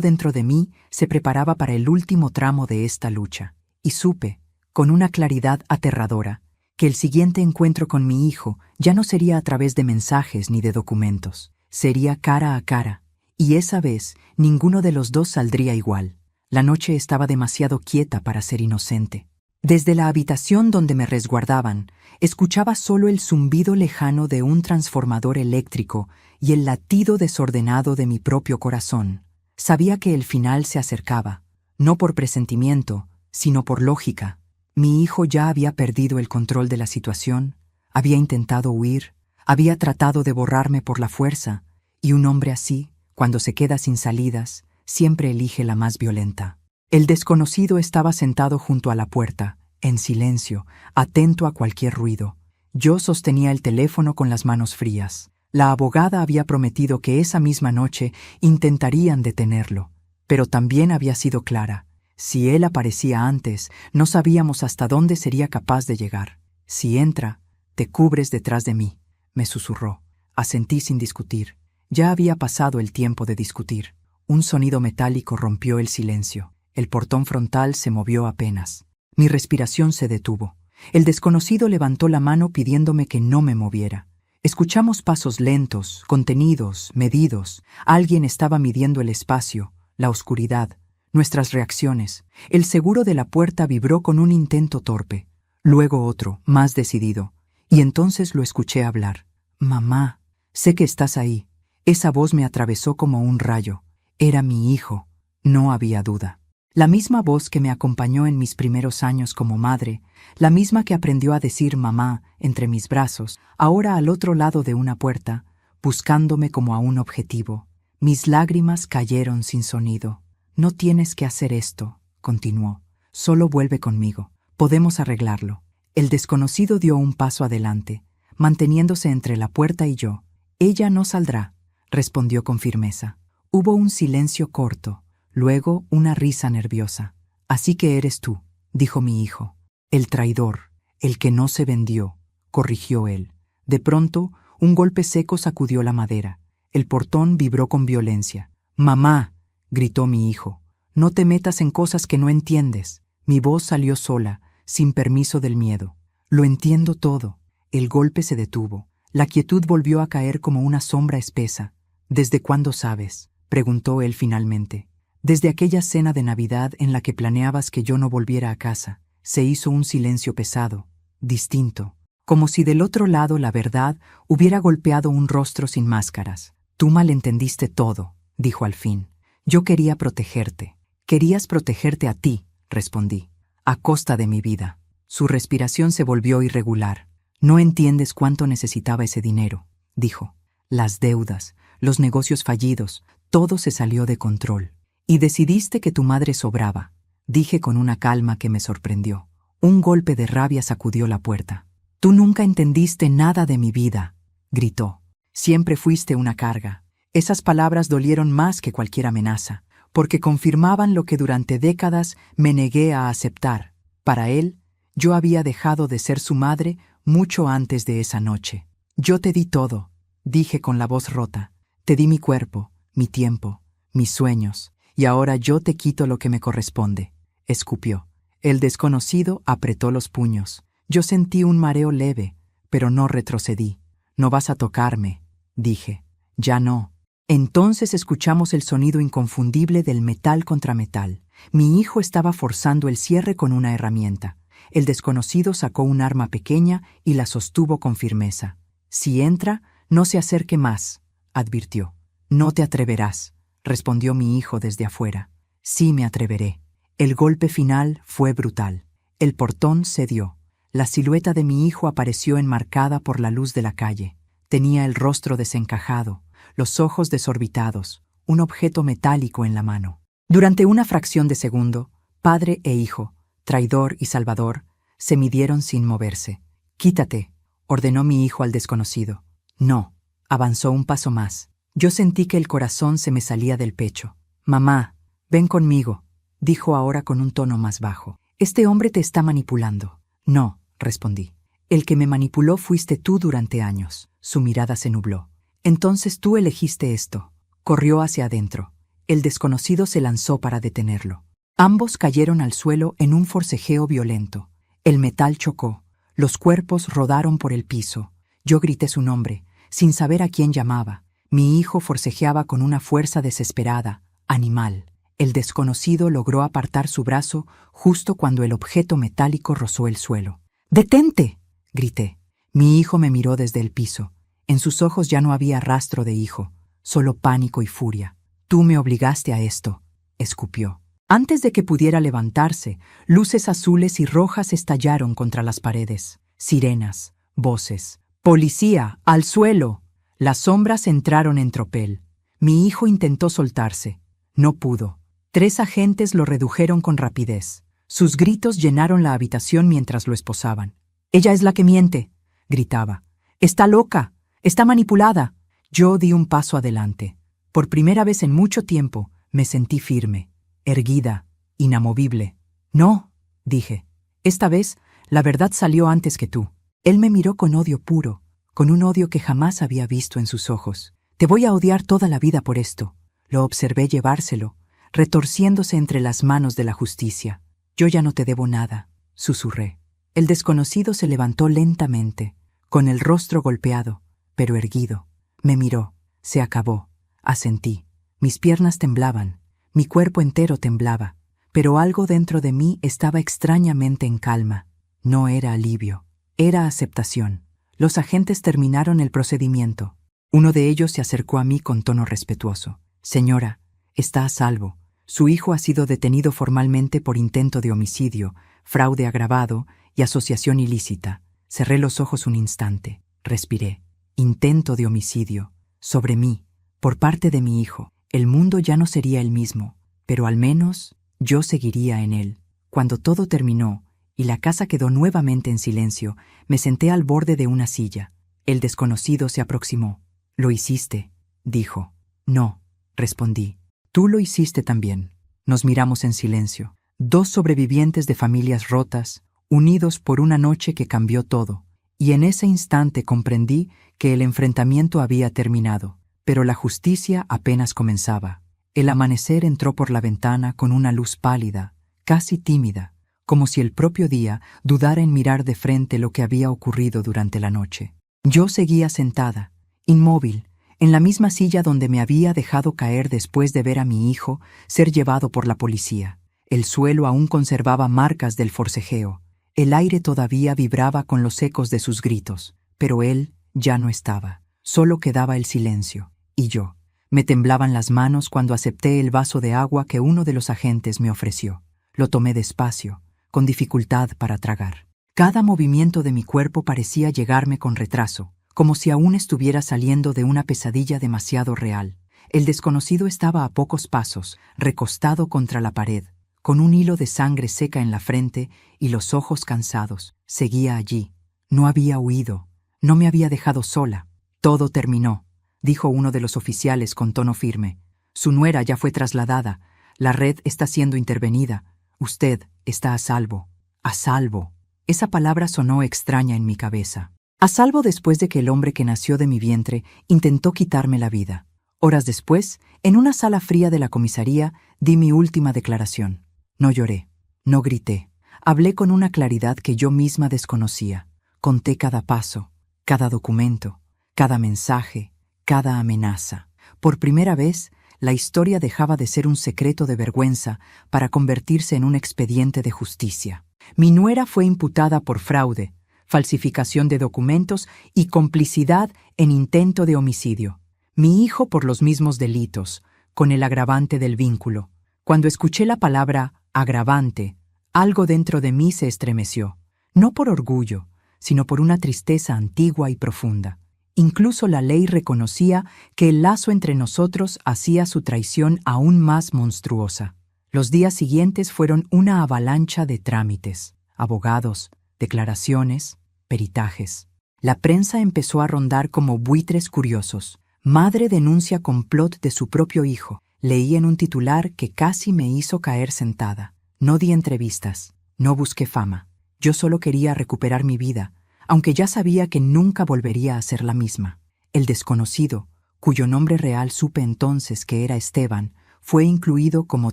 dentro de mí se preparaba para el último tramo de esta lucha. Y supe, con una claridad aterradora, que el siguiente encuentro con mi hijo ya no sería a través de mensajes ni de documentos. Sería cara a cara. Y esa vez, ninguno de los dos saldría igual. La noche estaba demasiado quieta para ser inocente. Desde la habitación donde me resguardaban, escuchaba solo el zumbido lejano de un transformador eléctrico y el latido desordenado de mi propio corazón. Sabía que el final se acercaba, no por presentimiento, sino por lógica. Mi hijo ya había perdido el control de la situación, había intentado huir, había tratado de borrarme por la fuerza, y un hombre así, cuando se queda sin salidas, siempre elige la más violenta. El desconocido estaba sentado junto a la puerta, en silencio, atento a cualquier ruido. Yo sostenía el teléfono con las manos frías. La abogada había prometido que esa misma noche intentarían detenerlo, pero también había sido clara. Si él aparecía antes, no sabíamos hasta dónde sería capaz de llegar. Si entra, te cubres detrás de mí, me susurró. Asentí sin discutir. Ya había pasado el tiempo de discutir. Un sonido metálico rompió el silencio. El portón frontal se movió apenas. Mi respiración se detuvo. El desconocido levantó la mano pidiéndome que no me moviera. Escuchamos pasos lentos, contenidos, medidos. Alguien estaba midiendo el espacio, la oscuridad, nuestras reacciones. El seguro de la puerta vibró con un intento torpe. Luego otro, más decidido. Y entonces lo escuché hablar. «Mamá, sé que estás ahí». Esa voz me atravesó como un rayo. Era mi hijo. No había duda. La misma voz que me acompañó en mis primeros años como madre, la misma que aprendió a decir mamá entre mis brazos, ahora al otro lado de una puerta, buscándome como a un objetivo. Mis lágrimas cayeron sin sonido. «No tienes que hacer esto», continuó. «Solo vuelve conmigo. Podemos arreglarlo». El desconocido dio un paso adelante, manteniéndose entre la puerta y yo. «Ella no saldrá», respondió con firmeza. Hubo un silencio corto. Luego una risa nerviosa. «Así que eres tú», dijo mi hijo. «El traidor, el que no se vendió», corrigió él. De pronto, un golpe seco sacudió la madera. El portón vibró con violencia. «Mamá», gritó mi hijo, «no te metas en cosas que no entiendes». Mi voz salió sola, sin permiso del miedo. «Lo entiendo todo». El golpe se detuvo. La quietud volvió a caer como una sombra espesa. «¿Desde cuándo sabes?», preguntó él finalmente. «Desde aquella cena de Navidad en la que planeabas que yo no volviera a casa». Se hizo un silencio pesado, distinto, como si del otro lado la verdad hubiera golpeado un rostro sin máscaras. «Tú malentendiste todo», dijo al fin. «Yo quería protegerte». «Querías protegerte a ti», respondí, «a costa de mi vida». Su respiración se volvió irregular. «No entiendes cuánto necesitaba ese dinero», dijo. «Las deudas, los negocios fallidos, todo se salió de control. Y decidiste que tu madre sobraba», dije con una calma que me sorprendió. Un golpe de rabia sacudió la puerta. «Tú nunca entendiste nada de mi vida», gritó. «Siempre fuiste una carga». Esas palabras dolieron más que cualquier amenaza, porque confirmaban lo que durante décadas me negué a aceptar. Para él, yo había dejado de ser su madre mucho antes de esa noche. «Yo te di todo», dije con la voz rota. «Te di mi cuerpo, mi tiempo, mis sueños, y ahora yo te quito lo que me corresponde», escupió. El desconocido apretó los puños. Yo sentí un mareo leve, pero no retrocedí. «No vas a tocarme», dije. «Ya no». Entonces escuchamos el sonido inconfundible del metal contra metal. Mi hijo estaba forzando el cierre con una herramienta. El desconocido sacó un arma pequeña y la sostuvo con firmeza. «Si entra, no se acerque más», advirtió. «No te atreverás», respondió mi hijo desde afuera. «Sí me atreveré». El golpe final fue brutal. El portón cedió. La silueta de mi hijo apareció enmarcada por la luz de la calle. Tenía el rostro desencajado, los ojos desorbitados, un objeto metálico en la mano. Durante una fracción de segundo, padre e hijo, traidor y salvador, se midieron sin moverse. «Quítate», ordenó mi hijo al desconocido. «No», avanzó un paso más. Yo sentí que el corazón se me salía del pecho. «Mamá, ven conmigo», dijo ahora con un tono más bajo. Este hombre te está manipulando. No, respondí. El que me manipuló fuiste tú durante años. Su mirada se nubló. Entonces tú elegiste esto. Corrió hacia adentro. El desconocido se lanzó para detenerlo. Ambos cayeron al suelo en un forcejeo violento. El metal chocó. Los cuerpos rodaron por el piso. Yo grité su nombre, sin saber a quién llamaba. Mi hijo forcejeaba con una fuerza desesperada, animal. El desconocido logró apartar su brazo justo cuando el objeto metálico rozó el suelo. ¡Detente!, grité. Mi hijo me miró desde el piso. En sus ojos ya no había rastro de hijo, solo pánico y furia. Tú me obligaste a esto, escupió. Antes de que pudiera levantarse, luces azules y rojas estallaron contra las paredes. Sirenas, voces. ¡Policía! ¡Al suelo! Las sombras entraron en tropel. Mi hijo intentó soltarse. No pudo. 3 agentes lo redujeron con rapidez. Sus gritos llenaron la habitación mientras lo esposaban. «Ella es la que miente», gritaba. «Está loca. Está manipulada». Yo di un paso adelante. Por primera vez en mucho tiempo me sentí firme, erguida, inamovible. «No», dije. «Esta vez la verdad salió antes que tú». Él me miró con odio puro, con un odio que jamás había visto en sus ojos. «Te voy a odiar toda la vida por esto». Lo observé llevárselo, retorciéndose entre las manos de la justicia. «Yo ya no te debo nada», susurré. El desconocido se levantó lentamente, con el rostro golpeado, pero erguido. Me miró. Se acabó. Asentí. Mis piernas temblaban. Mi cuerpo entero temblaba. Pero algo dentro de mí estaba extrañamente en calma. No era alivio. Era aceptación. Los agentes terminaron el procedimiento. Uno de ellos se acercó a mí con tono respetuoso. «Señora, está a salvo. Su hijo ha sido detenido formalmente por intento de homicidio, fraude agravado y asociación ilícita». Cerré los ojos un instante. Respiré. Intento de homicidio. Sobre mí. Por parte de mi hijo. El mundo ya no sería el mismo, pero al menos yo seguiría en él. Cuando todo terminó y la casa quedó nuevamente en silencio, me senté al borde de una silla. El desconocido se aproximó. «Lo hiciste», dijo. «No», respondí. «Tú lo hiciste también». Nos miramos en silencio. 2 sobrevivientes de familias rotas, unidos por una noche que cambió todo. Y en ese instante comprendí que el enfrentamiento había terminado, pero la justicia apenas comenzaba. El amanecer entró por la ventana con una luz pálida, casi tímida, como si el propio día dudara en mirar de frente lo que había ocurrido durante la noche. Yo seguía sentada, inmóvil, en la misma silla donde me había dejado caer después de ver a mi hijo ser llevado por la policía. El suelo aún conservaba marcas del forcejeo. El aire todavía vibraba con los ecos de sus gritos, pero él ya no estaba. Solo quedaba el silencio. Y yo. Me temblaban las manos cuando acepté el vaso de agua que uno de los agentes me ofreció. Lo tomé despacio, con dificultad para tragar. Cada movimiento de mi cuerpo parecía llegarme con retraso, como si aún estuviera saliendo de una pesadilla demasiado real. El desconocido estaba a pocos pasos, recostado contra la pared, con un hilo de sangre seca en la frente y los ojos cansados. Seguía allí. No había huido. No me había dejado sola. «Todo terminó», dijo uno de los oficiales con tono firme. «Su nuera ya fue trasladada. La red está siendo intervenida. Usted está a salvo». «A salvo». Esa palabra sonó extraña en mi cabeza. A salvo después de que el hombre que nació de mi vientre intentó quitarme la vida. Horas después, en una sala fría de la comisaría, di mi última declaración. No lloré, no grité. Hablé con una claridad que yo misma desconocía. Conté cada paso, cada documento, cada mensaje, cada amenaza. Por primera vez, la historia dejaba de ser un secreto de vergüenza para convertirse en un expediente de justicia. Mi nuera fue imputada por fraude, falsificación de documentos y complicidad en intento de homicidio. Mi hijo por los mismos delitos, con el agravante del vínculo. Cuando escuché la palabra agravante, algo dentro de mí se estremeció, no por orgullo, sino por una tristeza antigua y profunda. Incluso la ley reconocía que el lazo entre nosotros hacía su traición aún más monstruosa. Los días siguientes fueron una avalancha de trámites, abogados, declaraciones, peritajes. La prensa empezó a rondar como buitres curiosos. Madre denuncia complot de su propio hijo. Leí en un titular que casi me hizo caer sentada. No di entrevistas. No busqué fama. Yo solo quería recuperar mi vida, aunque ya sabía que nunca volvería a ser la misma. El desconocido, cuyo nombre real supe entonces que era Esteban, fue incluido como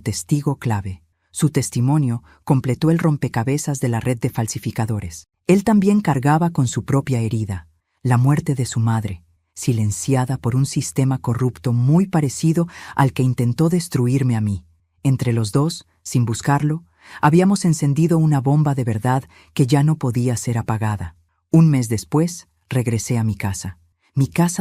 testigo clave. Su testimonio completó el rompecabezas de la red de falsificadores. Él también cargaba con su propia herida, la muerte de su madre, silenciada por un sistema corrupto muy parecido al que intentó destruirme a mí. Entre los dos, sin buscarlo, habíamos encendido una bomba de verdad que ya no podía ser apagada. Un mes después, regresé a mi casa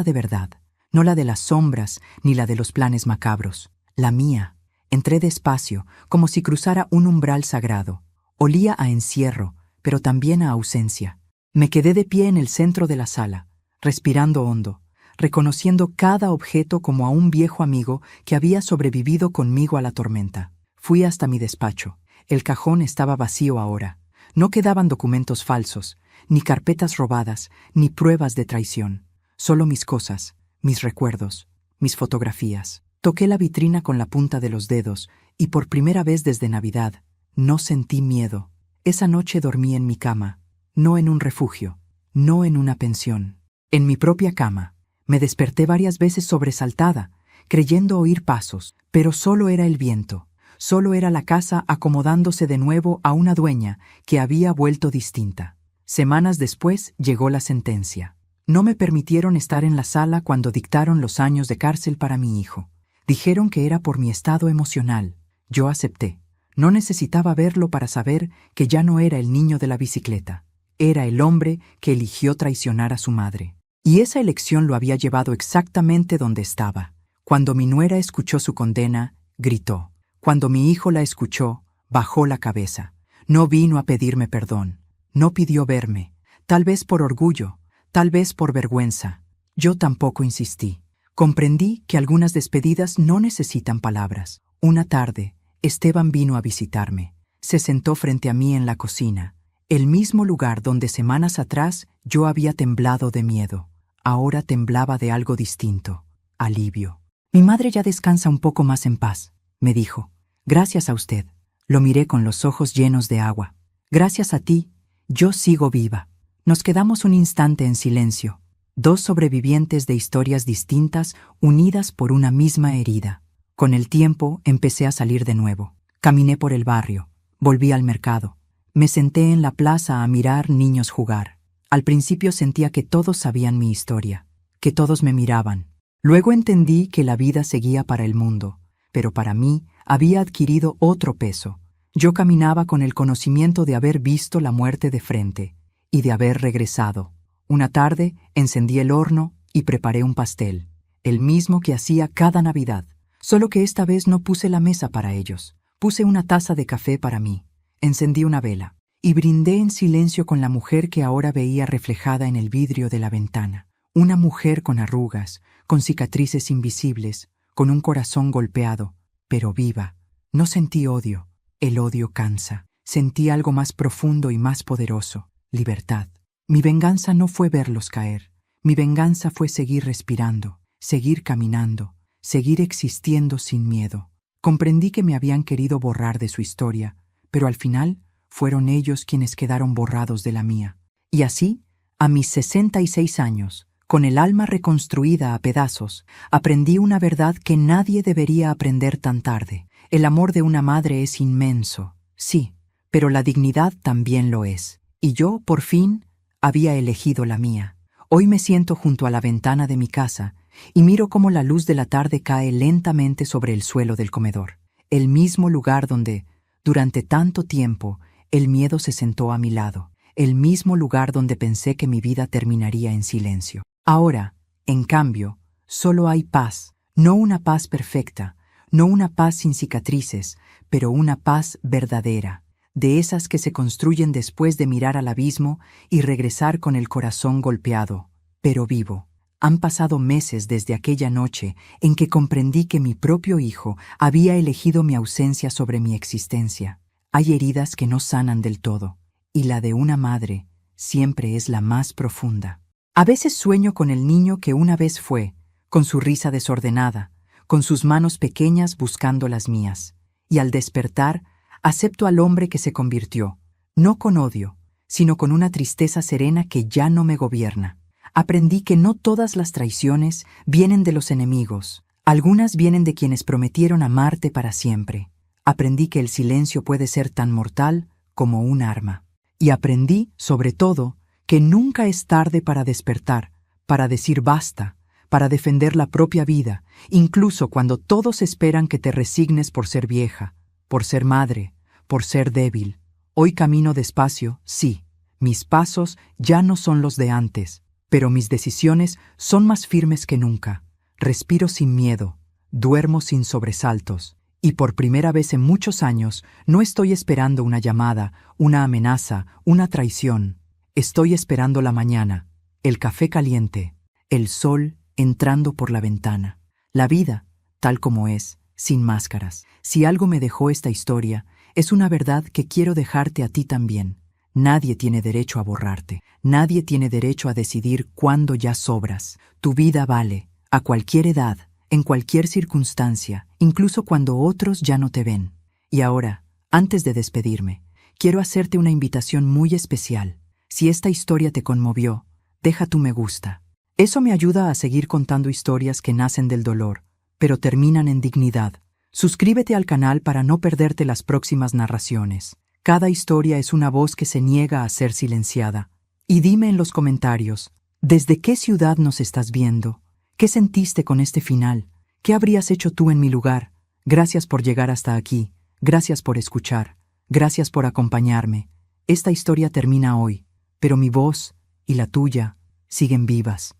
de verdad, no la de las sombras ni la de los planes macabros, la mía. Entré despacio, como si cruzara un umbral sagrado. Olía a encierro, pero también a ausencia. Me quedé de pie en el centro de la sala, respirando hondo, reconociendo cada objeto como a un viejo amigo que había sobrevivido conmigo a la tormenta. Fui hasta mi despacho. El cajón estaba vacío ahora. No quedaban documentos falsos, ni carpetas robadas, ni pruebas de traición. Solo mis cosas, mis recuerdos, mis fotografías. Toqué la vitrina con la punta de los dedos y por primera vez desde Navidad no sentí miedo. Esa noche dormí en mi cama, no en un refugio, no en una pensión. En mi propia cama. Me desperté varias veces sobresaltada, creyendo oír pasos, pero solo era el viento. Solo era la casa acomodándose de nuevo a una dueña que había vuelto distinta. Semanas después llegó la sentencia. No me permitieron estar en la sala cuando dictaron los años de cárcel para mi hijo. Dijeron que era por mi estado emocional. Yo acepté. No necesitaba verlo para saber que ya no era el niño de la bicicleta. Era el hombre que eligió traicionar a su madre. Y esa elección lo había llevado exactamente donde estaba. Cuando mi nuera escuchó su condena, gritó. Cuando mi hijo la escuchó, bajó la cabeza. No vino a pedirme perdón. No pidió verme. Tal vez por orgullo, tal vez por vergüenza. Yo tampoco insistí. Comprendí que algunas despedidas no necesitan palabras. Una tarde, Esteban vino a visitarme. Se sentó frente a mí en la cocina, el mismo lugar donde semanas atrás yo había temblado de miedo. Ahora temblaba de algo distinto, alivio. Mi madre ya descansa un poco más en paz, me dijo. Gracias a usted. Lo miré con los ojos llenos de agua. Gracias a ti, yo sigo viva. Nos quedamos un instante en silencio. Dos sobrevivientes de historias distintas unidas por una misma herida. Con el tiempo empecé a salir de nuevo. Caminé por el barrio, volví al mercado. Me senté en la plaza a mirar niños jugar. Al principio sentía que todos sabían mi historia, que todos me miraban. Luego entendí que la vida seguía para el mundo, pero para mí había adquirido otro peso. Yo caminaba con el conocimiento de haber visto la muerte de frente y de haber regresado. Una tarde encendí el horno y preparé un pastel, el mismo que hacía cada Navidad, solo que esta vez no puse la mesa para ellos. Puse una taza de café para mí, encendí una vela y brindé en silencio con la mujer que ahora veía reflejada en el vidrio de la ventana. Una mujer con arrugas, con cicatrices invisibles, con un corazón golpeado, pero viva. No sentí odio. El odio cansa. Sentí algo más profundo y más poderoso, libertad. Mi venganza no fue verlos caer. Mi venganza fue seguir respirando, seguir caminando, seguir existiendo sin miedo. Comprendí que me habían querido borrar de su historia, pero al final fueron ellos quienes quedaron borrados de la mía. Y así, a mis 66 años, con el alma reconstruida a pedazos, aprendí una verdad que nadie debería aprender tan tarde. El amor de una madre es inmenso, sí, pero la dignidad también lo es. Y yo, por fin, había elegido la mía. Hoy me siento junto a la ventana de mi casa y miro cómo la luz de la tarde cae lentamente sobre el suelo del comedor, el mismo lugar donde, durante tanto tiempo, el miedo se sentó a mi lado, el mismo lugar donde pensé que mi vida terminaría en silencio. Ahora, en cambio, solo hay paz, no una paz perfecta, no una paz sin cicatrices, pero una paz verdadera, de esas que se construyen después de mirar al abismo y regresar con el corazón golpeado, pero vivo. Han pasado meses desde aquella noche en que comprendí que mi propio hijo había elegido mi ausencia sobre mi existencia. Hay heridas que no sanan del todo, y la de una madre siempre es la más profunda. A veces sueño con el niño que una vez fue, con su risa desordenada, con sus manos pequeñas buscando las mías, y al despertar acepto al hombre que se convirtió, no con odio, sino con una tristeza serena que ya no me gobierna. Aprendí que no todas las traiciones vienen de los enemigos, algunas vienen de quienes prometieron amarte para siempre. Aprendí que el silencio puede ser tan mortal como un arma. Y aprendí, sobre todo, que nunca es tarde para despertar, para decir basta, para defender la propia vida, incluso cuando todos esperan que te resignes por ser vieja, por ser madre, por ser débil. Hoy camino despacio, sí, mis pasos ya no son los de antes, pero mis decisiones son más firmes que nunca. Respiro sin miedo, duermo sin sobresaltos, y por primera vez en muchos años no estoy esperando una llamada, una amenaza, una traición. Estoy esperando la mañana, el café caliente, el sol entrando por la ventana. La vida, tal como es, sin máscaras. Si algo me dejó esta historia, es una verdad que quiero dejarte a ti también. Nadie tiene derecho a borrarte. Nadie tiene derecho a decidir cuándo ya sobras. Tu vida vale, a cualquier edad, en cualquier circunstancia, incluso cuando otros ya no te ven. Y ahora, antes de despedirme, quiero hacerte una invitación muy especial. Si esta historia te conmovió, deja tu me gusta. Eso me ayuda a seguir contando historias que nacen del dolor, pero terminan en dignidad. Suscríbete al canal para no perderte las próximas narraciones. Cada historia es una voz que se niega a ser silenciada. Y dime en los comentarios, ¿desde qué ciudad nos estás viendo? ¿Qué sentiste con este final? ¿Qué habrías hecho tú en mi lugar? Gracias por llegar hasta aquí. Gracias por escuchar. Gracias por acompañarme. Esta historia termina hoy, pero mi voz y la tuya siguen vivas.